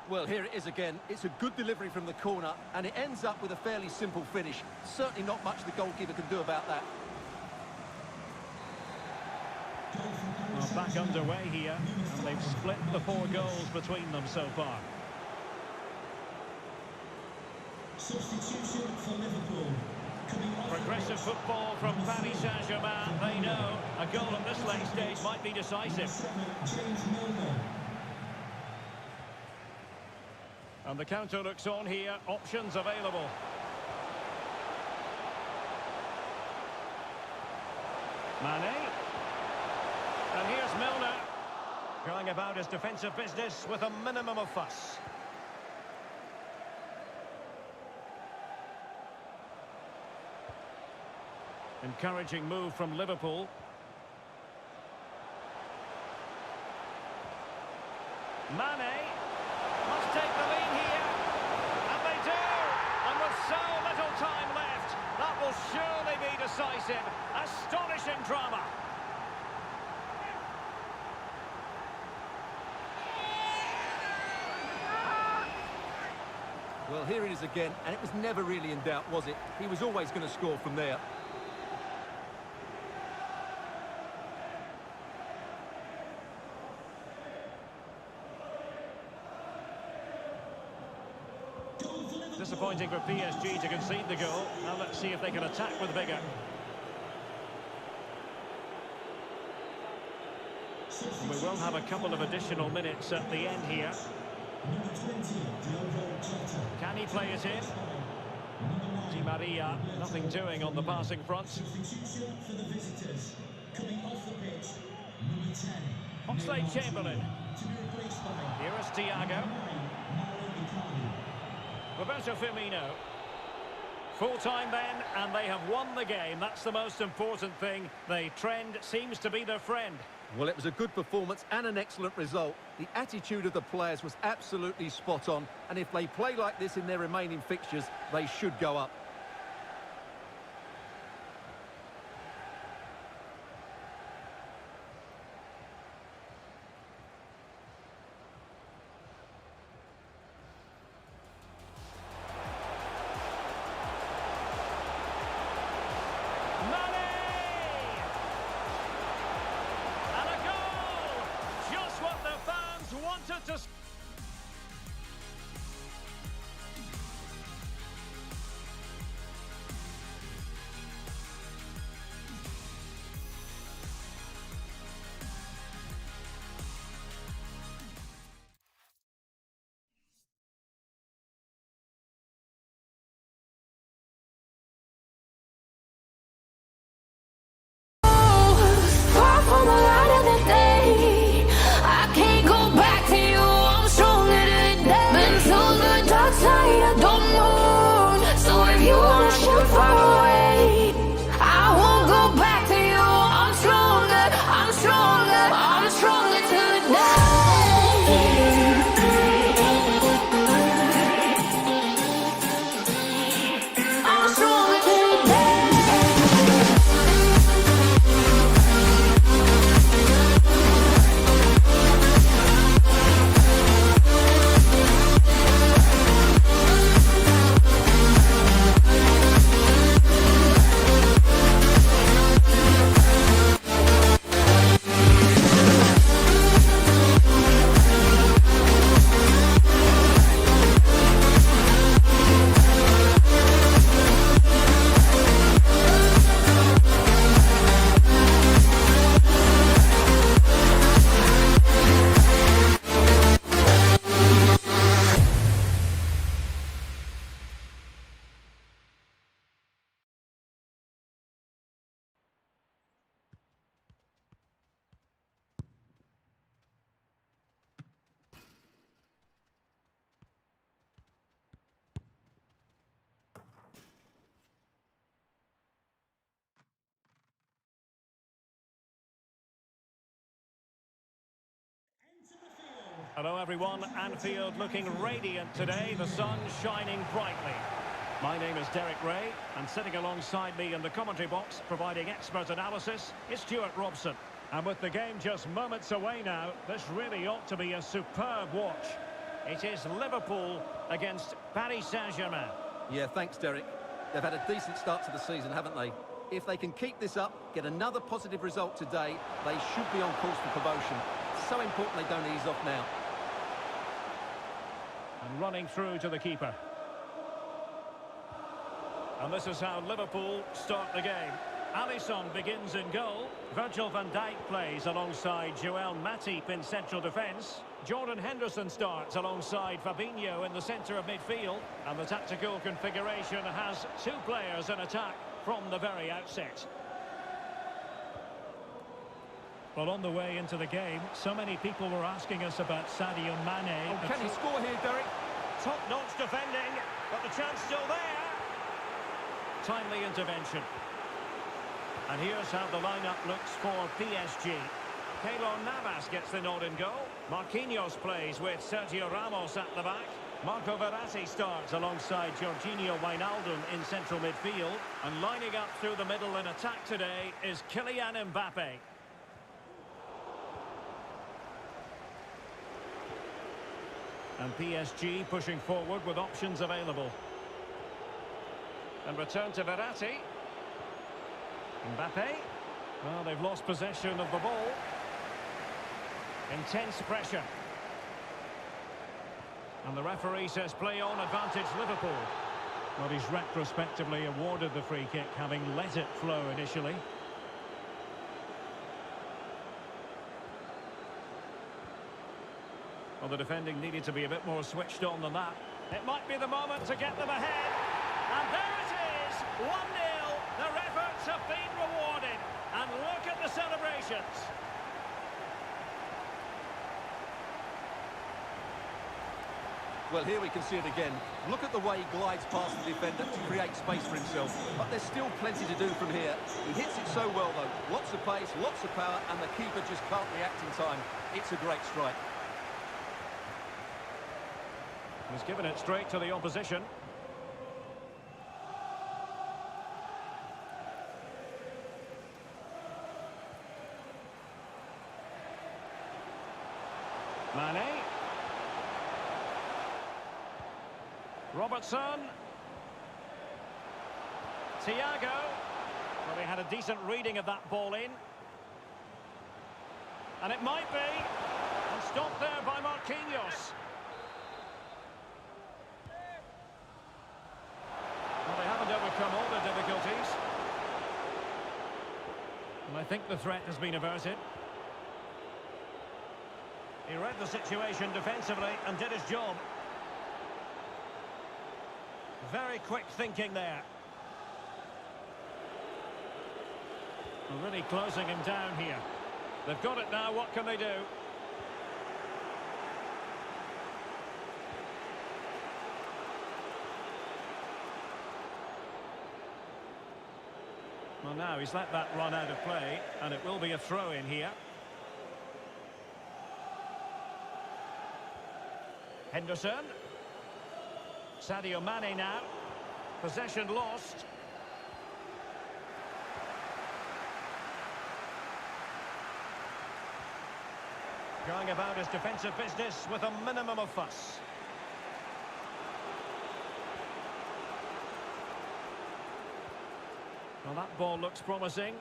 Well, here it is again. It's a good delivery from the corner, and it ends up with a fairly simple finish. Certainly not much the goalkeeper can do about that. Well, back underway here, and they've split the 4 goals between them so far. Substitution for Liverpool. Progressive football from Paris Saint-Germain. They know a goal at this late stage might be decisive. James Milner. And the counter looks on here. Options available. Mane. And here's Milner. Going about his defensive business with a minimum of fuss. Encouraging move from Liverpool. Mane must take the lead here. And they do. And with so little time left, that will surely be decisive. Astonishing drama. Well, here it is again, and it was never really in doubt, was it? He was always going to score from there. Disappointing for PSG to concede the goal. Now let's see if they can attack with vigour. We will have a couple of additional minutes at the end here. Can he play it in? Di Maria, nothing doing on the passing front. Substitution for the visitors. Coming off the pitch, number 10. Oxlade-Chamberlain. To be replaced by Here is Thiago. Roberto Firmino. Full time then, and they have won the game. That's the most important thing. The trend seems to be their friend. Well, it was a good performance and an excellent result. The attitude of the players was absolutely spot on, and if they play like this in their remaining fixtures, they should go up. To Far from Hello everyone, Anfield looking radiant today, the sun shining brightly. My name is Derek Ray, and sitting alongside me in the commentary box, providing expert analysis, is Stuart Robson. And with the game just moments away now, this really ought to be a superb watch. It is Liverpool against Paris Saint-Germain. Yeah, thanks, Derek. They've had a decent start to the season, haven't they? If they can keep this up, get another positive result today, they should be on course for promotion. It's so important they don't ease off now. And running through to the keeper. And this is how Liverpool start the game. Alisson begins in goal. Virgil van Dijk plays alongside Joel Matip in central defence. Jordan Henderson starts alongside Fabinho in the centre of midfield. And the tactical configuration has two players in attack from the very outset. Well, on the way into the game, so many people were asking us about Sadio Mane. Oh, can he score here, Derek? Top-notch defending, but the chance still there. Timely intervention. And here's how the lineup looks for PSG. Keylor Navas gets the nod in goal. Marquinhos plays with Sergio Ramos at the back. Marco Verratti starts alongside Jorginho Wijnaldum in central midfield. And lining up through the middle in attack today is Kylian Mbappe. And PSG pushing forward with options available. And return to Verratti. Mbappe. Well, they've lost possession of the ball. Intense pressure. And the referee says play on, advantage Liverpool. Well, he's retrospectively awarded the free kick, having let it flow initially. Well, the defending needed to be a bit more switched on than that. It might be the moment to get them ahead. And there it is, 1-0. Their efforts have been rewarded. And look at the celebrations. Well, here we can see it again. Look at the way he glides past the defender to create space for himself. But there's still plenty to do from here. He hits it so well, though. Lots of pace, lots of power, and the keeper just can't react in time. It's a great strike. He's given it straight to the opposition. Mane. Robertson. Thiago. Well, he had a decent reading of that ball in. And it might be. And stopped there by Marquinhos. Well, they haven't overcome all the difficulties. And I think the threat has been averted. He read the situation defensively and did his job. Very quick thinking there. Well, really closing him down here. They've got it now, what can they do? Well, now he's let that run out of play, and it will be a throw-in here. Henderson. Sadio Mane now. Possession lost. Going about his defensive business with a minimum of fuss. Well, that ball looks promising.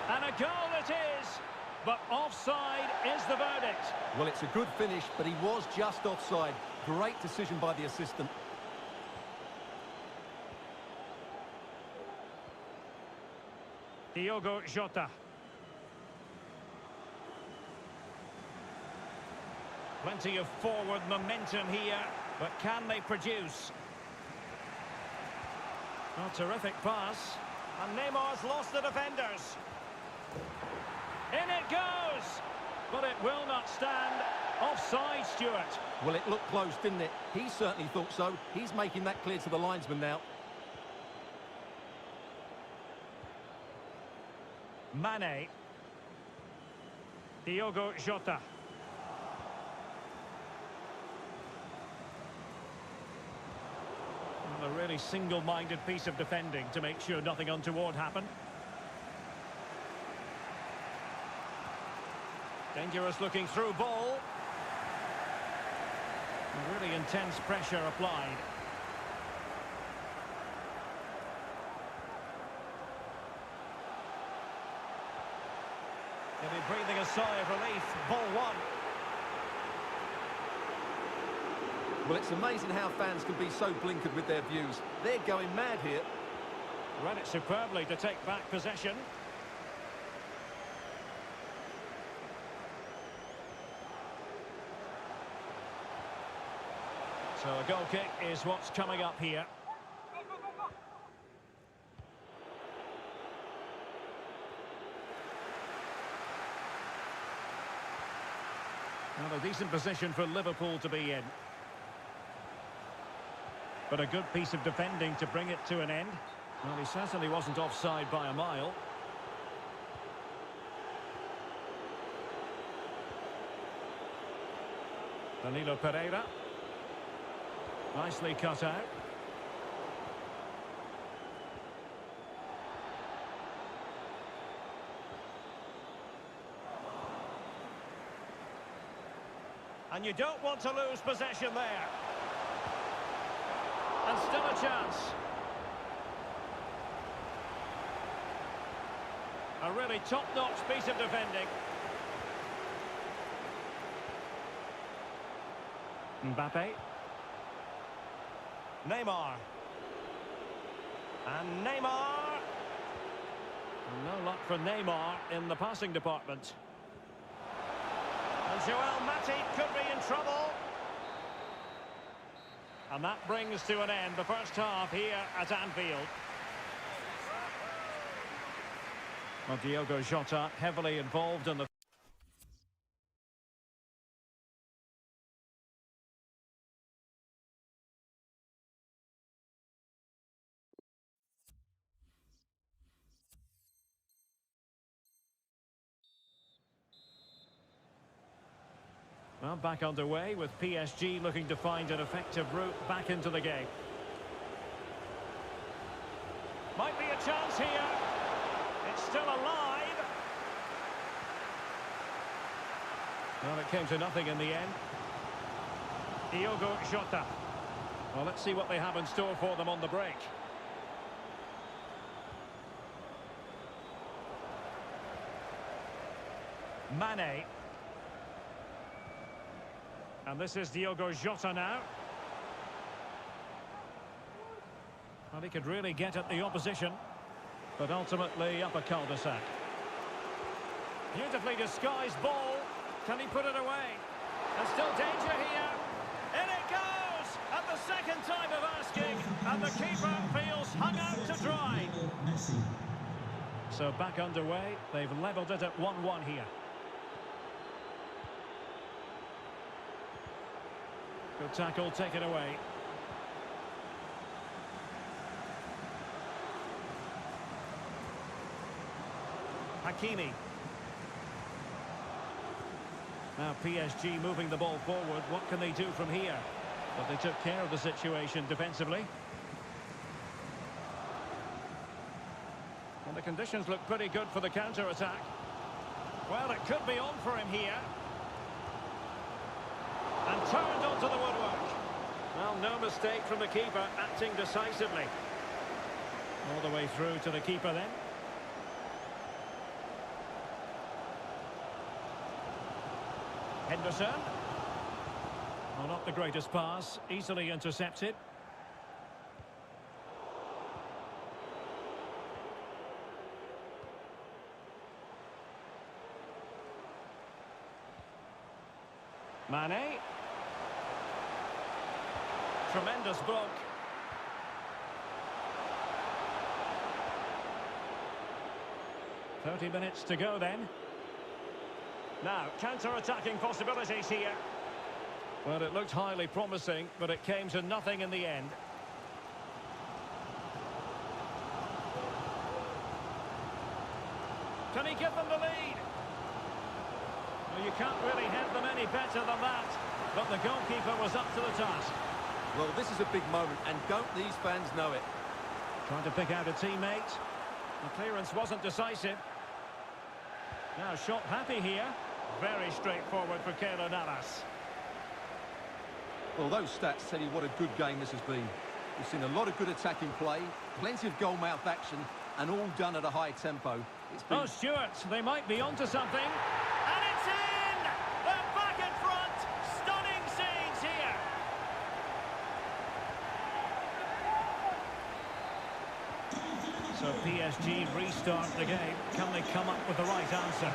And a goal it is! But offside is the verdict. Well, it's a good finish, but he was just offside. Great decision by the assistant. Diogo Jota. Plenty of forward momentum here, but can they produce? A terrific pass. And Neymar's lost the defenders. In it goes! But it will not stand. Offside, Stuart. Well, it looked close, didn't it? He certainly thought so. He's making that clear to the linesman now. Mane. Diogo Jota. A really single-minded piece of defending to make sure nothing untoward happened. Dangerous looking through ball. Really intense pressure applied. He'll be breathing a sigh of relief. Ball one. Well, it's amazing how fans can be so blinkered with their views. They're going mad here. Read it superbly to take back possession. So a goal kick is what's coming up here. Well, a decent position for Liverpool to be in. But a good piece of defending to bring it to an end. Well, he certainly wasn't offside by a mile. Danilo Pereira. Nicely cut out. And you don't want to lose possession there. And still a chance. A really top-notch piece of defending. Mbappe. Neymar. And Neymar. No luck for Neymar in the passing department. And Joel Matip could be in trouble. And that brings to an end the first half here at Anfield. Well, Diogo Jota heavily involved in the... Well, back underway with PSG looking to find an effective route back into the game. Might be a chance here. It's still alive. Well, it came to nothing in the end. Diogo Jota. Well, let's see what they have in store for them on the break. Mane. And this is Diogo Jota now. Well, he could really get at the opposition, but ultimately up a cul-de-sac. Beautifully disguised ball. Can he put it away? And still danger here. In it goes! At the second time of asking, and the keeper feels hung out to dry. So back underway. They've levelled it at 1-1 here. Good tackle, taken away. Hakimi. Now PSG moving the ball forward. What can they do from here? But they took care of the situation defensively. And the conditions look pretty good for the counter-attack. Well, it could be on for him here. And turned onto the woodwork. Well, no mistake from the keeper, acting decisively. All the way through to the keeper then. Henderson. Well, not the greatest pass, easily intercepted. Mane. Tremendous block. "30 minutes to go then. Now, counter-attacking possibilities here. Well, it looked highly promising, but it came to nothing in the end. Can he give them the lead? Well, you can't really hit them any better than that. But the goalkeeper was up to the task. Well, this is a big moment, and don't these fans know it? Trying to pick out a teammate. The clearance wasn't decisive. Now shot happy here. Very straightforward for Keylor Navas. Well, those stats tell you what a good game this has been. We've seen a lot of good attacking play, plenty of goal-mouth action, and all done at a high tempo. It's been... Oh, Stuart, they might be onto something. And it's in! They're back in front! Stunning scenes here! So PSG restart the game. Can they come up with the right answer?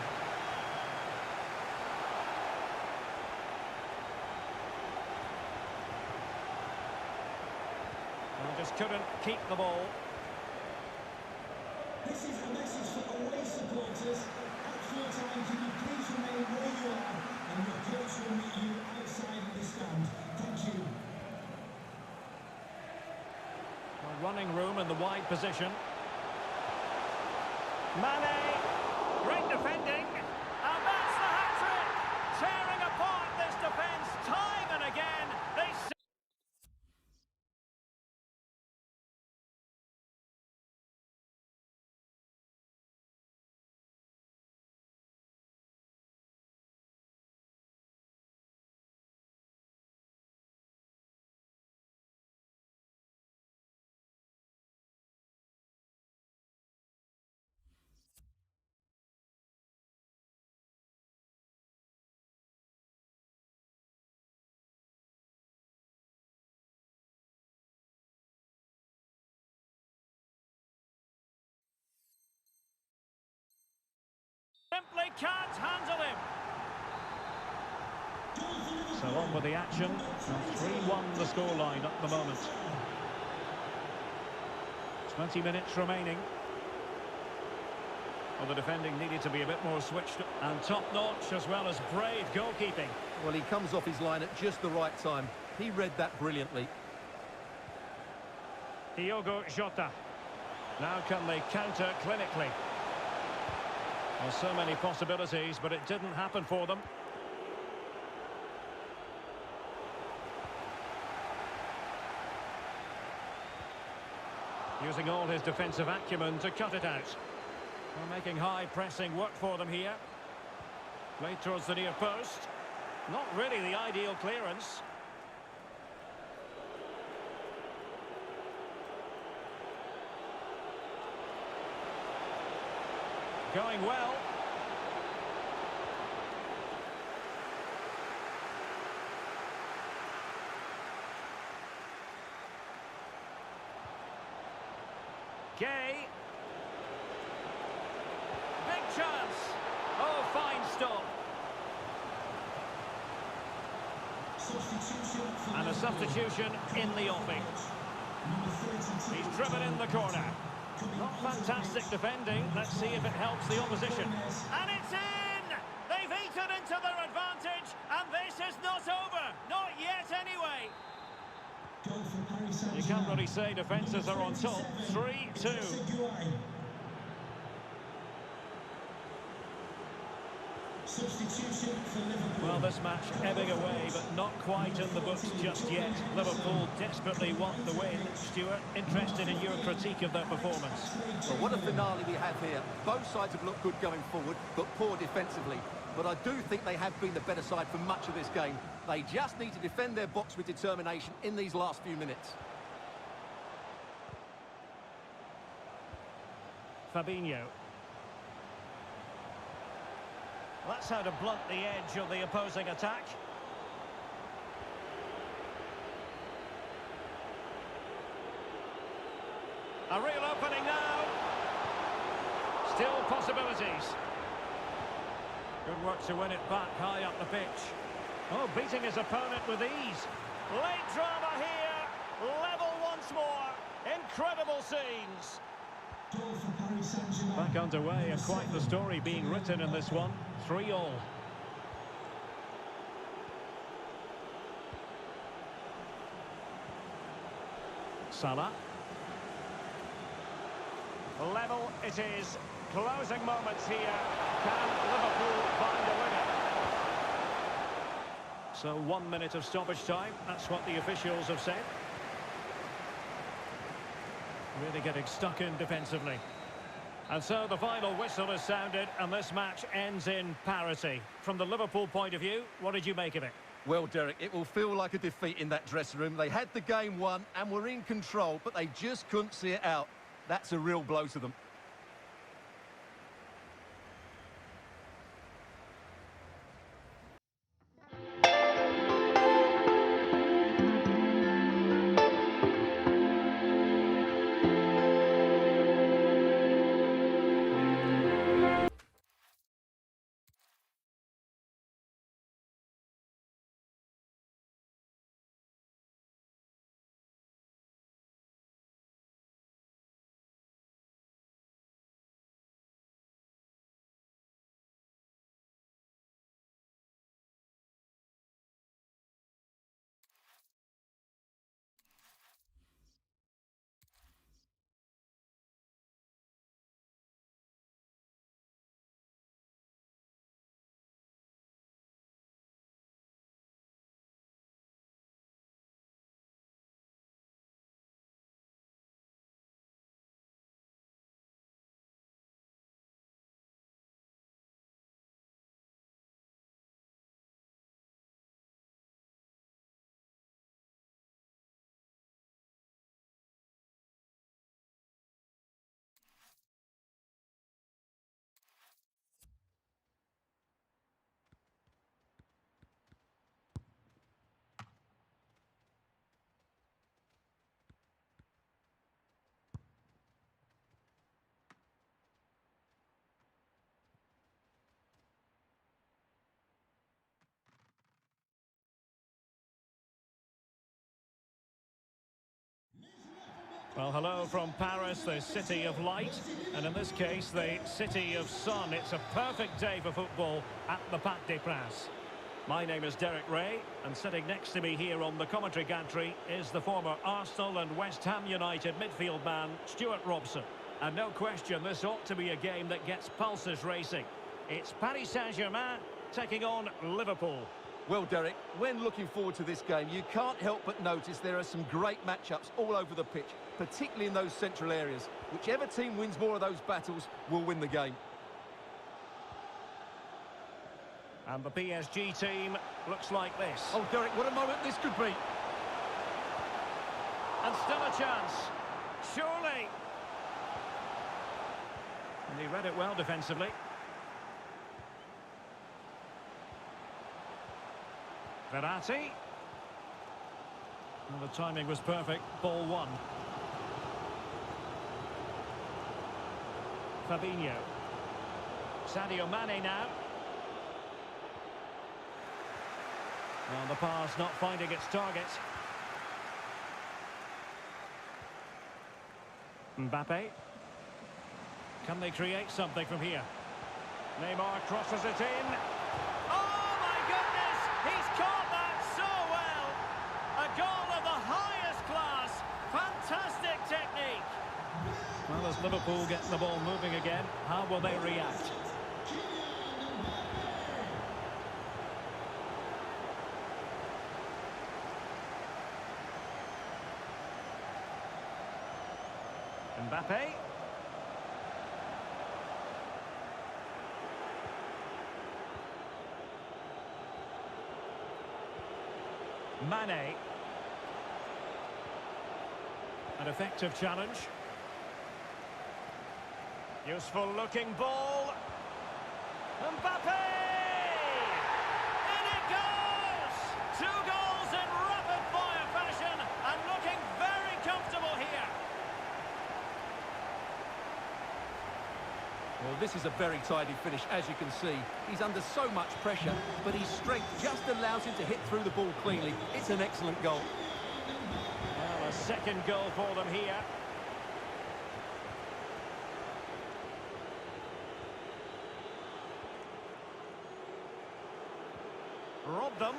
Well, just couldn't keep the ball. This is a message for away supporters. At full time, can you please remain where you are, and your coach will meet you outside of the stand. Thank you. Well, running room in the wide position. Mane, great defending, and that's the hat-trick! Tearing apart this defence time and again. They simply can't handle him. So on with the action. 3-1 the scoreline at the moment. 20 minutes remaining. Well, the defending needed to be a bit more switched and top-notch as well as brave goalkeeping. Well, he comes off his line at just the right time. He read that brilliantly. Diogo Jota. Now can they counter clinically? Well, so many possibilities, but it didn't happen for them. Using all his defensive acumen to cut it out. Well, making high pressing work for them here. Played towards the near post. Not really the ideal clearance. Going well. Gay. Big chance. Oh, fine stop. And a substitution in the offing. He's driven in the corner. Not fantastic defending. Let's see if it helps the opposition. And it's in! They've eaten into their advantage, and this is not over. Not yet, anyway. You can't really say defences are on top. 3-2. Substitution for Liverpool. Well, this match ebbing away, but not quite in the books just yet. Liverpool desperately want the win. Stuart, interested in your critique of their performance. Well, what a finale we have here. Both sides have looked good going forward, but poor defensively. But I do think they have been the better side for much of this game. They just need to defend their box with determination in these last few minutes. Fabinho. That's how to blunt the edge of the opposing attack. A real opening now. Still possibilities. Good work to win it back high up the pitch. Oh, beating his opponent with ease. Late drama here. Level once more. Incredible scenes. Back underway, and quite the story being written in this one. 3-3. Salah. Level it is. Closing moments here. Can Liverpool find a winner? So 1 minute of stoppage time. That's what the officials have said. Really getting stuck in defensively. And so the final whistle is sounded and this match ends in parity. From the Liverpool point of view, what did you make of it? Well, Derek, it will feel like a defeat in that dressing room. They had the game won and were in control, but they just couldn't see it out. That's a real blow to them. Well, hello from Paris, the city of light, and in this case, the city of sun. It's a perfect day for football at the Parc des Princes. My name is Derek Ray, and sitting next to me here on the commentary gantry is the former Arsenal and West Ham United midfield man, Stuart Robson. And no question, this ought to be a game that gets pulses racing. It's Paris Saint-Germain taking on Liverpool. Well, Derek, when looking forward to this game, you can't help but notice there are some great matchups all over the pitch, particularly in those central areas. Whichever team wins more of those battles will win the game. And the PSG team looks like this. Oh, Derek, what a moment this could be. And still a chance. Surely. And he read it well defensively. Verratti. Well, the timing was perfect. Ball one. Fabinho. Sadio Mane now. Well, the pass not finding its target. Mbappe. Can they create something from here? Neymar crosses it in. Oh, my goodness! He's caught that so well! A goal of the highest class. Fantastic technique. Well, as Liverpool get the ball moving again, how will they react? Mbappe. Mane. An effective challenge. Useful looking ball. Mbappe! In it goes! 2 goals in rapid fire fashion and looking very comfortable here. Well, this is a very tidy finish, as you can see. He's under so much pressure, but his strength just allows him to hit through the ball cleanly. It's an excellent goal. Well, a second goal for them here. Robbed them.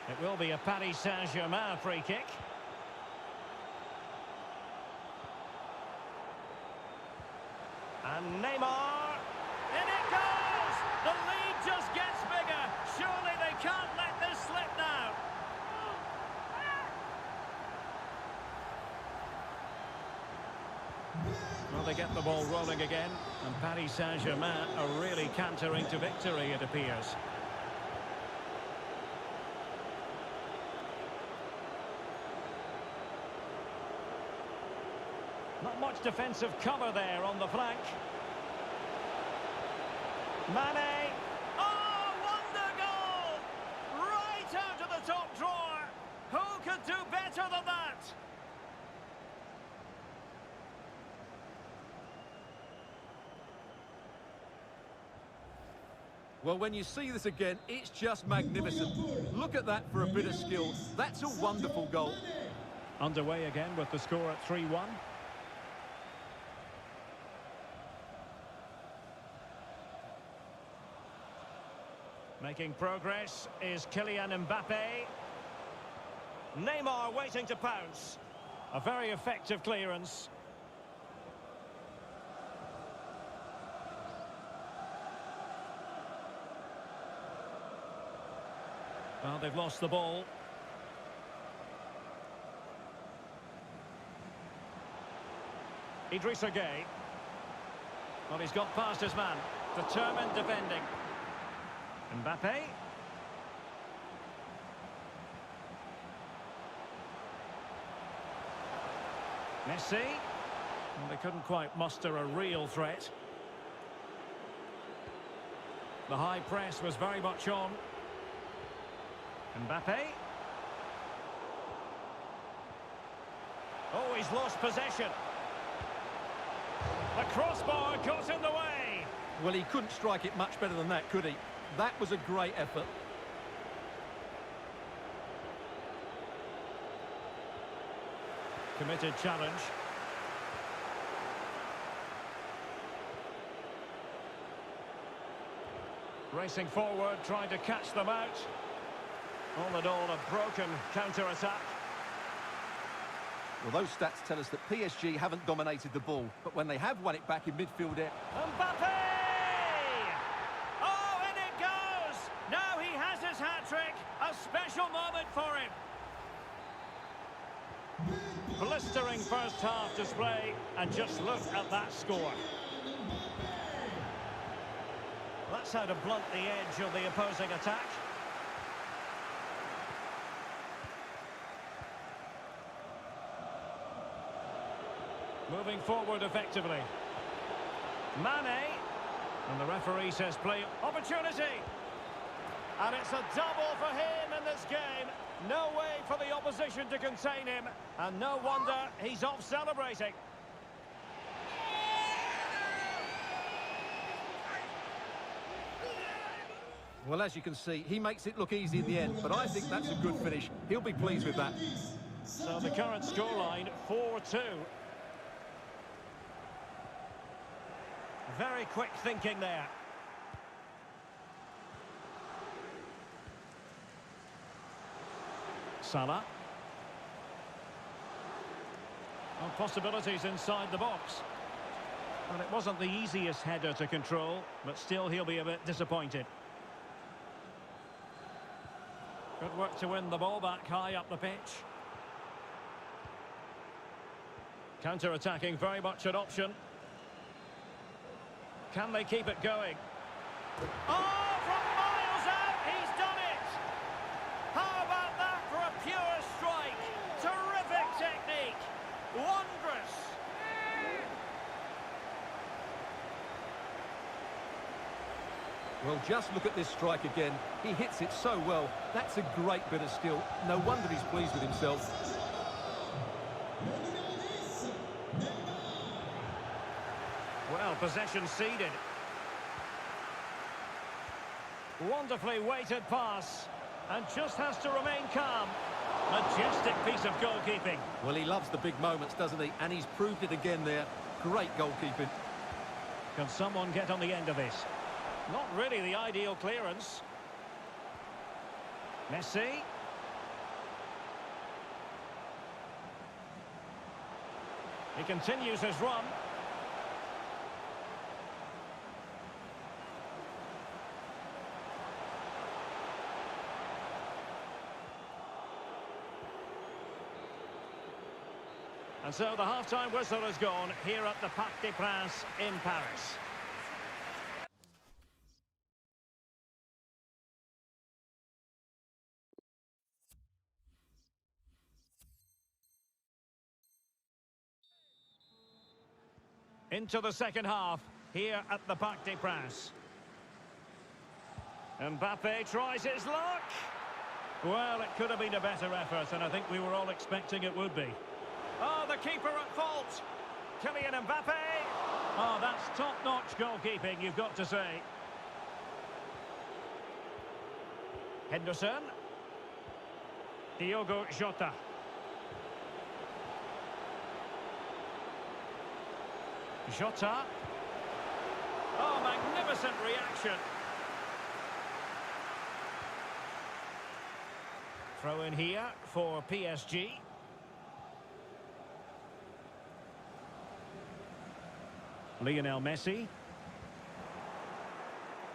It will be a Paris Saint-Germain free kick. And Neymar. In it goes! The lead just gets bigger. Surely they can't let this slip now. Well, they get the ball rolling again. And Paris Saint-Germain are really cantering to victory, it appears. Not much defensive cover there on the flank. Mane. Oh, wonder goal! Right out of the top drawer. Who could do better than that? Well, when you see this again, it's just magnificent. Look at that for a bit of skill. That's a wonderful goal. Underway again with the score at 3-1. Making progress is Kylian Mbappe. Neymar waiting to pounce. A very effective clearance. Well, they've lost the ball. Idrissa Gueye. Well, he's got past his man. Determined defending. Mbappe. Messi. Well, they couldn't quite muster a real threat. The high press was very much on. Mbappe. Oh, he's lost possession. The crossbar got in the way. Well, he couldn't strike it much better than that, could he? That was a great effort. Committed challenge. Racing forward, trying to catch them out. All in all, a broken counter-attack. Well, those stats tell us that PSG haven't dominated the ball, but when they have won it back in midfield there... Mbappe! Oh, in it goes! Now he has his hat-trick. A special moment for him. Blistering first-half display, and just look at that score. That's how to blunt the edge of the opposing attack. Moving forward effectively. Mane. And the referee says play opportunity. And it's a double for him in this game. No way for the opposition to contain him. And no wonder he's off celebrating. Well, as you can see, he makes it look easy in the end, but I think that's a good finish. He'll be pleased with that. So the current scoreline, 4-2. Very quick thinking there. Salah. Well, possibilities inside the box. Well, it wasn't the easiest header to control, but still he'll be a bit disappointed. Good work to win the ball back high up the pitch. Counter-attacking, very much an option. Can they keep it going? Oh, from miles out, he's done it! How about that for a pure strike? Terrific technique. Wondrous. Well, just look at this strike again. He hits it so well. That's a great bit of skill. No wonder he's pleased with himself. Well, possession ceded. Wonderfully weighted pass. And just has to remain calm. Majestic piece of goalkeeping. Well, he loves the big moments, doesn't he? And he's proved it again there. Great goalkeeping. Can someone get on the end of this? Not really the ideal clearance. Messi. He continues his run. And so the half-time whistle has gone here at the Parc des Princes in Paris. Into the second half here at the Parc des Princes. Mbappe tries his luck. Well, it could have been a better effort, and I think we were all expecting it would be. Oh, the keeper at fault. Kylian Mbappe. Oh, that's top-notch goalkeeping, you've got to say. Henderson. Diogo Jota. Jota. Oh, magnificent reaction. Throw in here for PSG. Lionel Messi.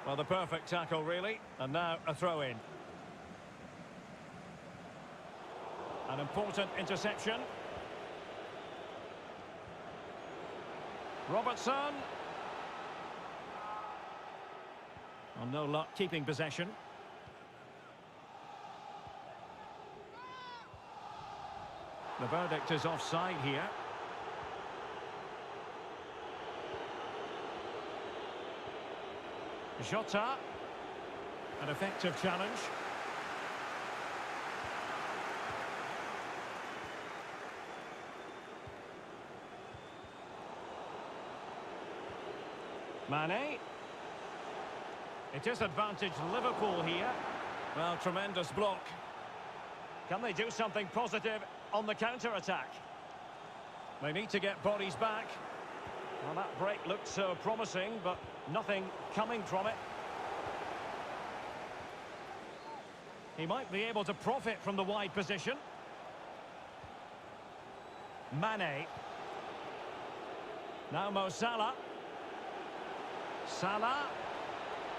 Well, the perfect tackle, really. And now a throw-in. An important interception. Robertson. Well, no luck keeping possession. The verdict is offside here. Jota. An effective challenge. Mane. It is advantage Liverpool here. Well, tremendous block. Can they do something positive on the counter-attack? They need to get bodies back. Well, that break looked so promising, but nothing coming from it. He might be able to profit from the wide position. Mane. Now Mo Salah. Salah.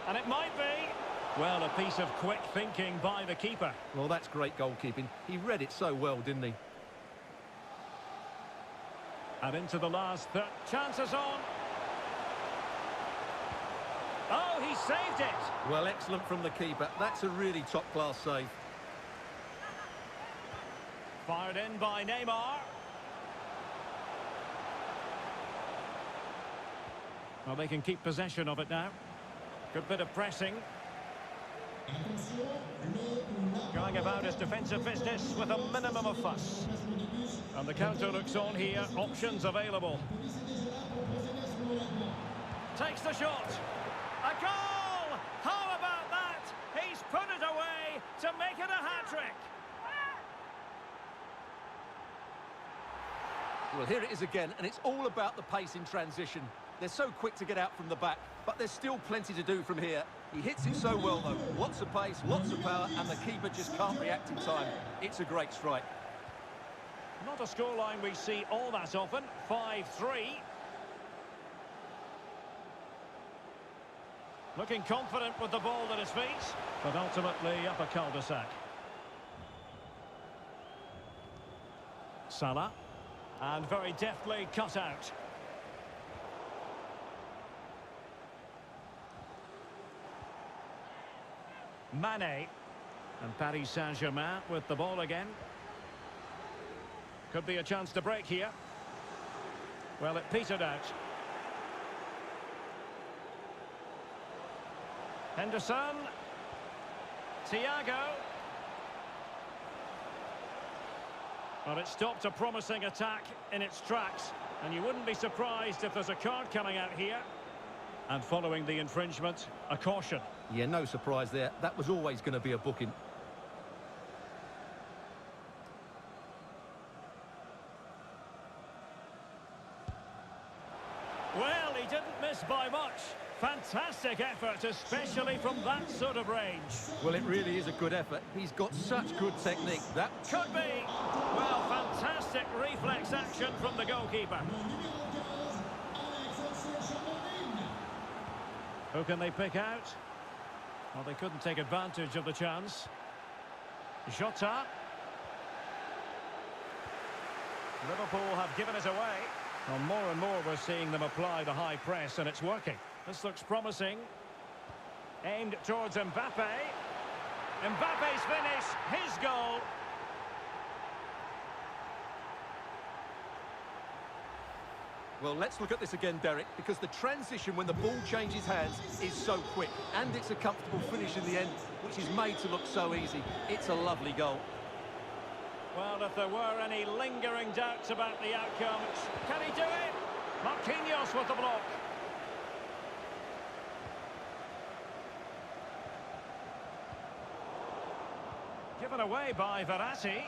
And it might be. Well, a piece of quick thinking by the keeper. Well, that's great goalkeeping. He read it so well, didn't he? And into the last chances on. Oh, he saved it. Well, excellent from the keeper. That's a really top-class save. Fired in by Neymar. Well, they can keep possession of it now. Good bit of pressing. Going about his defensive business with a minimum of fuss. And the counter looks on here. Options available. Takes the shot. A goal! How about that? He's put it away to make it a hat-trick. Well, here it is again, and it's all about the pace in transition. They're so quick to get out from the back, but there's still plenty to do from here. He hits it so well, though. Lots of pace, lots of power, and the keeper just can't react in time. It's a great strike. Not a scoreline we see all that often. 5-3. Looking confident with the ball at his feet, but ultimately up a cul-de-sac. Salah. And very deftly cut out. Mane. And Paris Saint-Germain with the ball again. Could be a chance to break here. Well, it petered out. Henderson. Thiago. Well, it stopped a promising attack in its tracks. And you wouldn't be surprised if there's a card coming out here. And following the infringement, a caution. Yeah, no surprise there. That was always going to be a booking. Well, he didn't miss by much. Fantastic effort, especially from that sort of range. Well, it really is a good effort. He's got such good technique. That Could be. Well, fantastic reflex action from the goalkeeper. Who can they pick out? Well, they couldn't take advantage of the chance. Jota. Liverpool have given it away. Well, more and more we're seeing them apply the high press, and it's working. This looks promising. Aimed towards Mbappe. Mbappe's finish, his goal. Well, let's look at this again, Derek, because the transition when the ball changes hands is so quick, and it's a comfortable finish in the end, which is made to look so easy. It's a lovely goal. Well, if there were any lingering doubts about the outcome, can he do it? Marquinhos with the block. Given away by Verratti.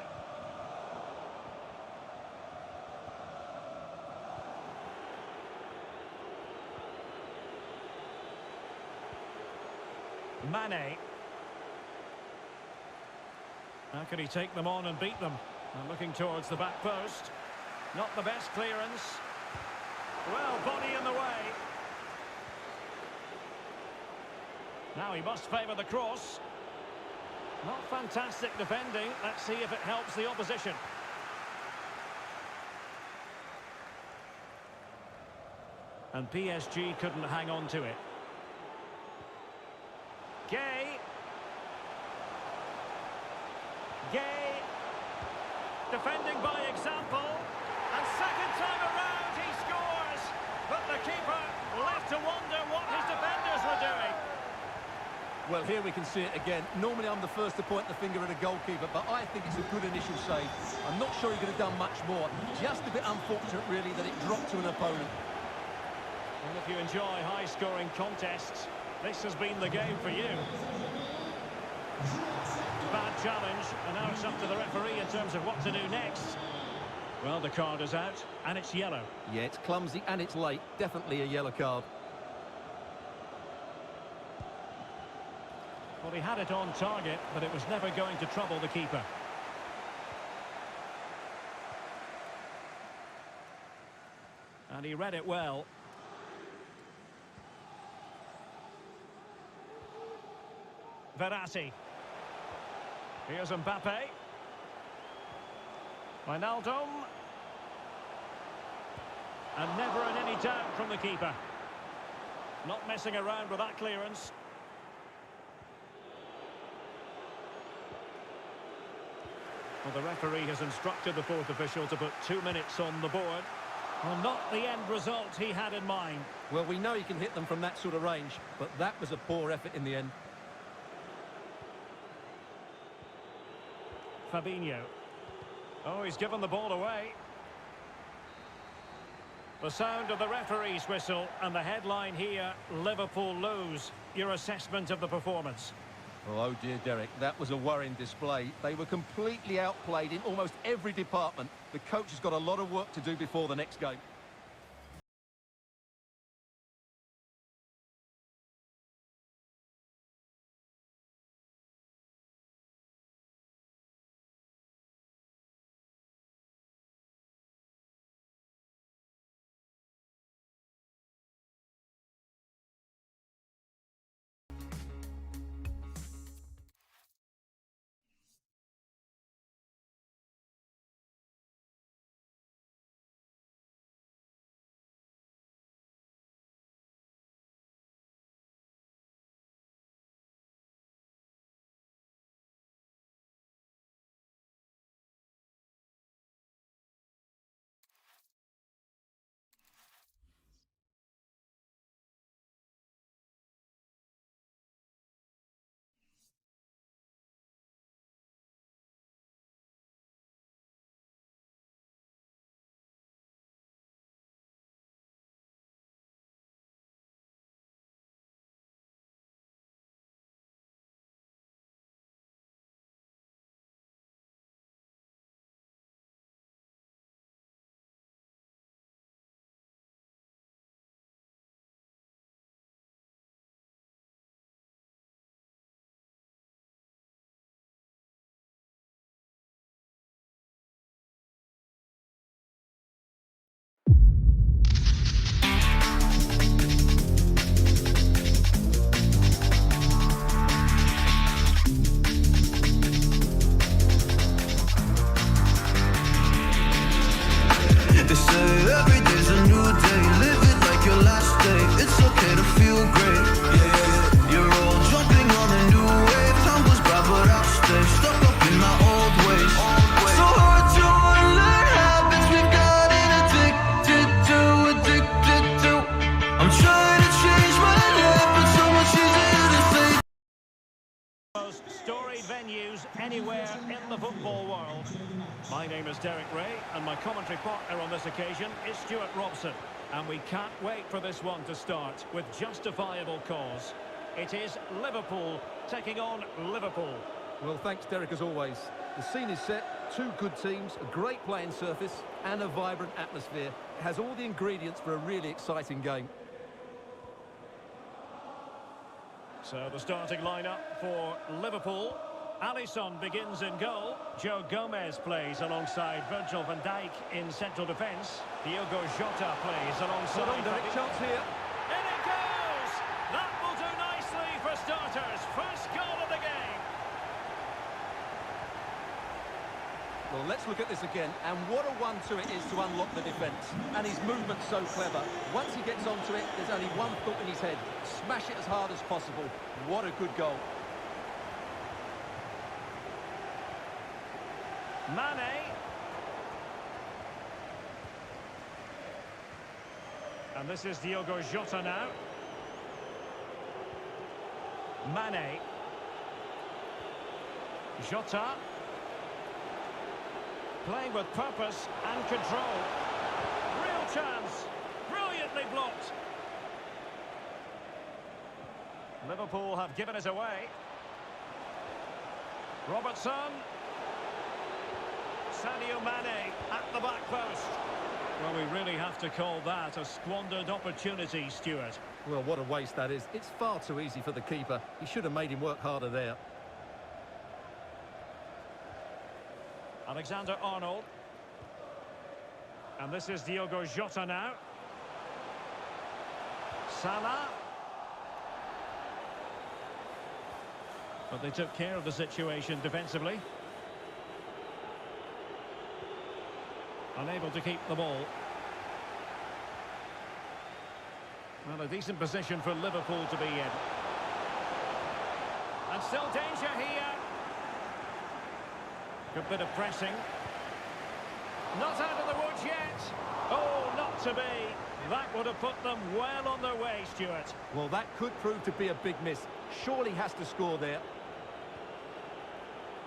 Mane. How can he take them on and beat them? And looking towards the back post. Not the best clearance. Well, body in the way. Now he must favour the cross. Not fantastic defending. Let's see if it helps the opposition. And PSG couldn't hang on to it. Gay. Defending by example. And second time around he scores. But the keeper left to wonder what his defenders were doing. Well, here we can see it again. Normally I'm the first to point the finger at a goalkeeper, but I think it's a good initial save. I'm not sure he could have done much more. Just a bit unfortunate, really, that it dropped to an opponent. And if you enjoy high-scoring contests, this has been the game for you. Bad challenge, and now it's up to the referee in terms of what to do next. Well, the card is out, and it's yellow. Yeah, it's clumsy and it's late. Definitely a yellow card. Well, he had it on target, but it was never going to trouble the keeper. And he read it well. Verratti. Here's Mbappe. Wijnaldum. And never in any doubt from the keeper. Not messing around with that clearance. Well, the referee has instructed the fourth official to put 2 minutes on the board. Well, not the end result he had in mind. Well, we know he can hit them from that sort of range, but that was a poor effort in the end. Fabinho. Oh, he's given the ball away. The sound of the referee's whistle, and the headline here, Liverpool lose. Your assessment of the performance? Oh dear, Derek, that was a worrying display. They were completely outplayed in almost every department. The coach has got a lot of work to do before the next game. way. Every day's a new day. Live it like your last day. It's okay to feel great. You're all jumping on a new wave. Time goes by, but I'll stay stuck up in my old ways. So hard to unlearn habits we've gotten addicted to. I'm trying to change my life, but so much easier to think. Most storied venues anywhere in the football world. My name is Derek Ray, and my commentary partner on this occasion is Stuart Robson. And we can't wait for this one to start with justifiable cause. It is Liverpool taking on Liverpool. Well, thanks, Derek, as always. The scene is set, two good teams, a great playing surface and a vibrant atmosphere. It has all the ingredients for a really exciting game. So the starting lineup for Liverpool. Alisson begins in goal. Joe Gomez plays alongside Virgil van Dijk in central defence. Diogo Jota plays alongside... Well done, Derek. Chance here. In it goes! That will do nicely for starters. First goal of the game. Well, let's look at this again. And what a 1-2 it is to unlock the defence. And his movement's so clever. Once he gets onto it, there's only one thought in his head. Smash it as hard as possible. What a good goal. Mane. And this is Diogo Jota now. Mane. Jota. Playing with purpose and control. Real chance. Brilliantly blocked. Liverpool have given it away. Robertson. Sadio Mane at the back post. Well, we really have to call that a squandered opportunity, Stuart. Well, what a waste that is. It's far too easy for the keeper. He should have made him work harder there. Alexander-Arnold. And this is Diogo Jota now. Salah. But they took care of the situation defensively. Unable to keep the ball. Well, a decent position for Liverpool to be in. And still danger here. Good bit of pressing. Not out of the woods yet. Oh, not to be. That would have put them well on their way, Stuart. Well, that could prove to be a big miss. Surely has to score there.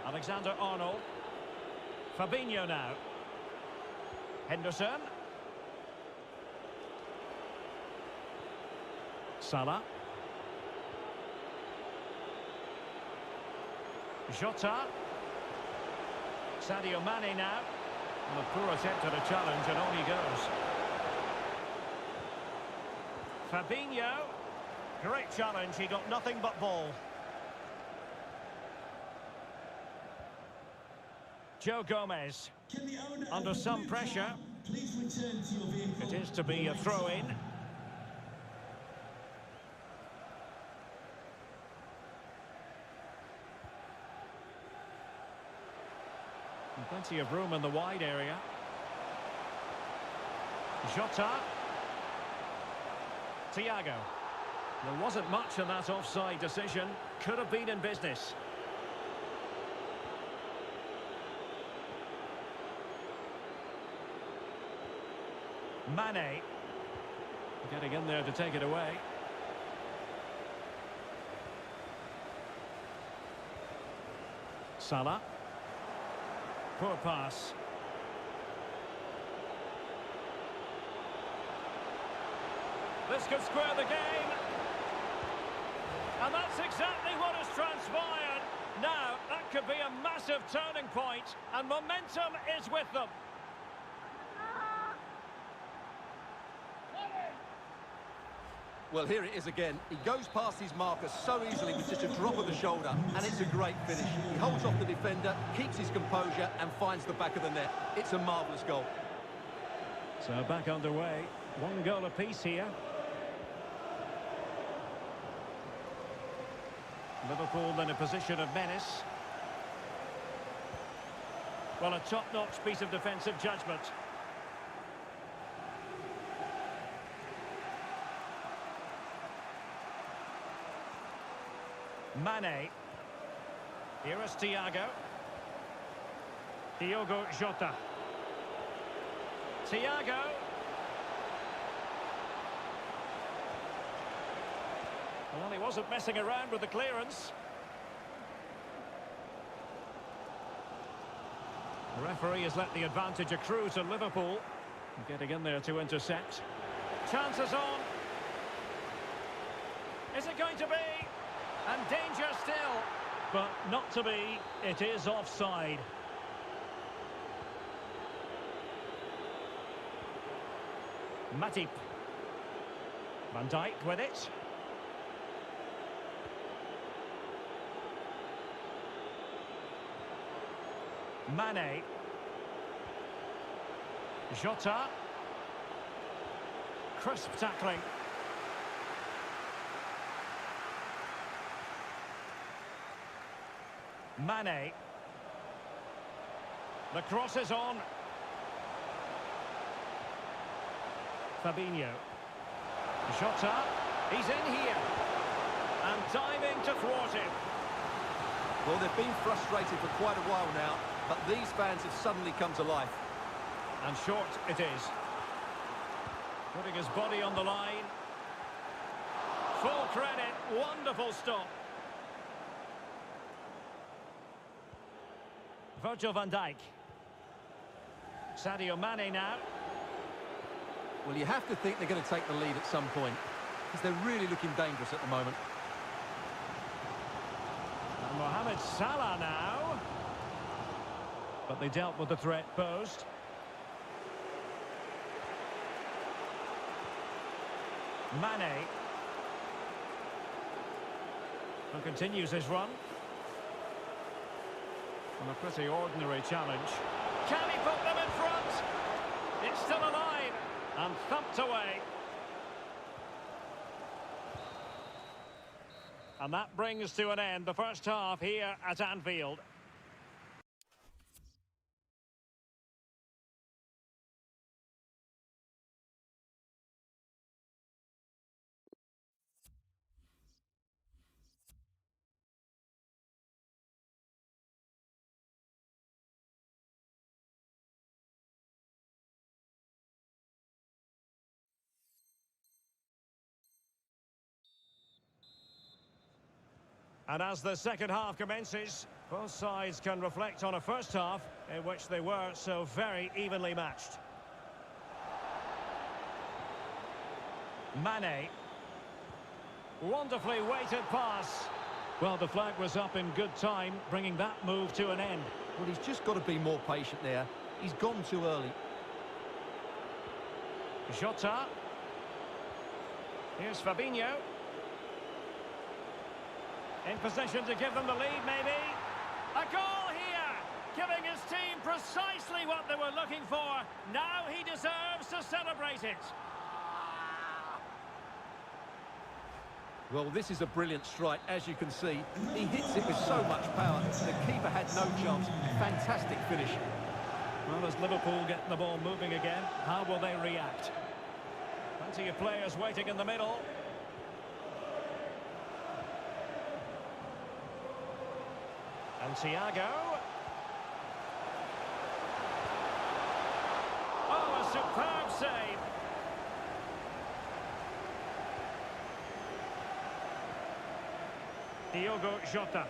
Alexander-Arnold. Fabinho now. Henderson. Salah. Jota. Sadio Mane now. And a poor attempt at a challenge, and on he goes. Fabinho. Great challenge, he got nothing but ball. Joe Gomez. Under some pressure. Please return to your vehicle. It is to be a throw-in. Plenty of room in the wide area. Jota. Thiago. There wasn't much in that offside decision. Could have been in business. Mane. Getting in there to take it away. Salah. Poor pass. This could square the game. And that's exactly what has transpired. Now, that could be a massive turning point, and momentum is with them. Well, here it is again. He goes past his marker so easily with just a drop of the shoulder, and it's a great finish. He holds off the defender, keeps his composure, and finds the back of the net. It's a marvellous goal. So back underway. One goal apiece here. Liverpool in a position of menace. Well, a top-notch piece of defensive judgment. Mane. Here is Thiago. Diogo Jota. Thiago. Well, he wasn't messing around with the clearance. The referee has let the advantage accrue to Liverpool. Getting in there to intercept. Chances on. Is it going to be? And danger still. But not to be. It is offside. Matip. Van Dijk with it. Mane. Jota. Crisp tackling. Mane. The cross is on. Fabinho. Jota. He's in here. And diving to thwart him. Well, they've been frustrated for quite a while now, but these fans have suddenly come to life. And short it is. Putting his body on the line. Full credit. Wonderful stop. Virgil van Dijk. Sadio Mane now. Well, you have to think they're going to take the lead at some point, because they're really looking dangerous at the moment. And Mohamed Salah now. But they dealt with the threat posed. Mane. And continues his run. On a pretty ordinary challenge. Can he put them in front? It's still alive. And thumped away. And that brings to an end the first half here at Anfield. And as the second half commences, both sides can reflect on a first half in which they were so very evenly matched. Mane. Wonderfully weighted pass. Well, the flag was up in good time, bringing that move to an end. Well, he's just got to be more patient there. He's gone too early. Jota. Here's Fabinho. In position to give them the lead, maybe. A goal here, giving his team precisely what they were looking for. Now he deserves to celebrate it. Well, this is a brilliant strike, as you can see. He hits it with so much power. The keeper had no chance. Fantastic finish. Well, as Liverpool get the ball moving again, how will they react? Plenty of players waiting in the middle. And Thiago. Oh, a superb save. Diogo Jota.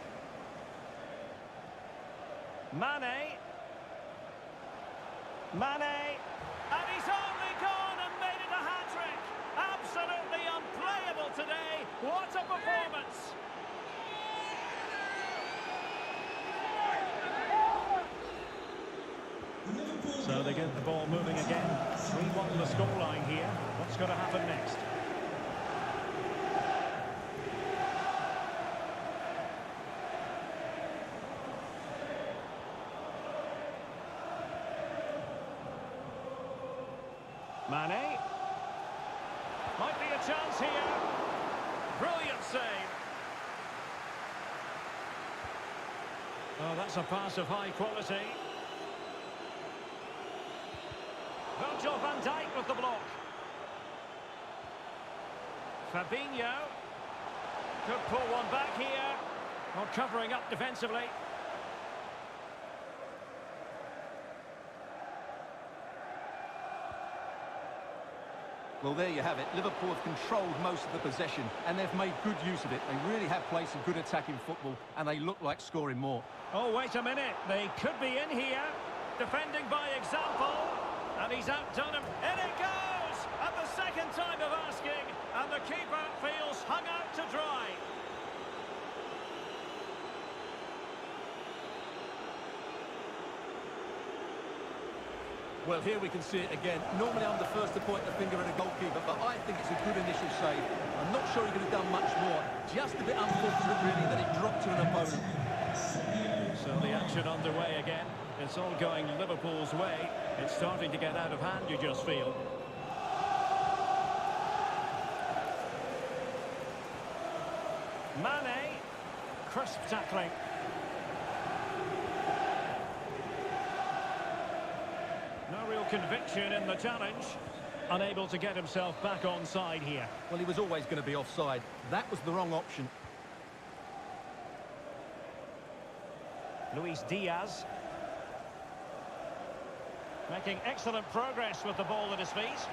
Mane. And he's only gone and made it a hat-trick. Absolutely unplayable today. What a performance. So they get the ball moving again. 3-1 the scoreline here. What's going to happen next? Mane. Might be a chance here. Brilliant save. Oh, that's a pass of high quality. Virgil van Dijk with the block. Fabinho could pull one back here. Well, covering up defensively. Well, there you have it. Liverpool have controlled most of the possession, and they've made good use of it. They really have played some good attacking football, and they look like scoring more. Oh, wait a minute. They could be in here. Defending by example. And he's outdone him. In it goes! At the second time of asking. And the keeper feels hung out to dry. Well, here we can see it again. Normally I'm the first to point the finger at a goalkeeper, but I think it's a good initial save. I'm not sure he could have done much more. Just a bit unfortunate, really, that it dropped to an opponent. So the action underway again. It's all going Liverpool's way. It's starting to get out of hand, you just feel. Mane. Crisp tackling. No real conviction in the challenge. Unable to get himself back on side here. Well, he was always going to be offside. That was the wrong option. Luis Diaz. Making excellent progress with the ball at his feet.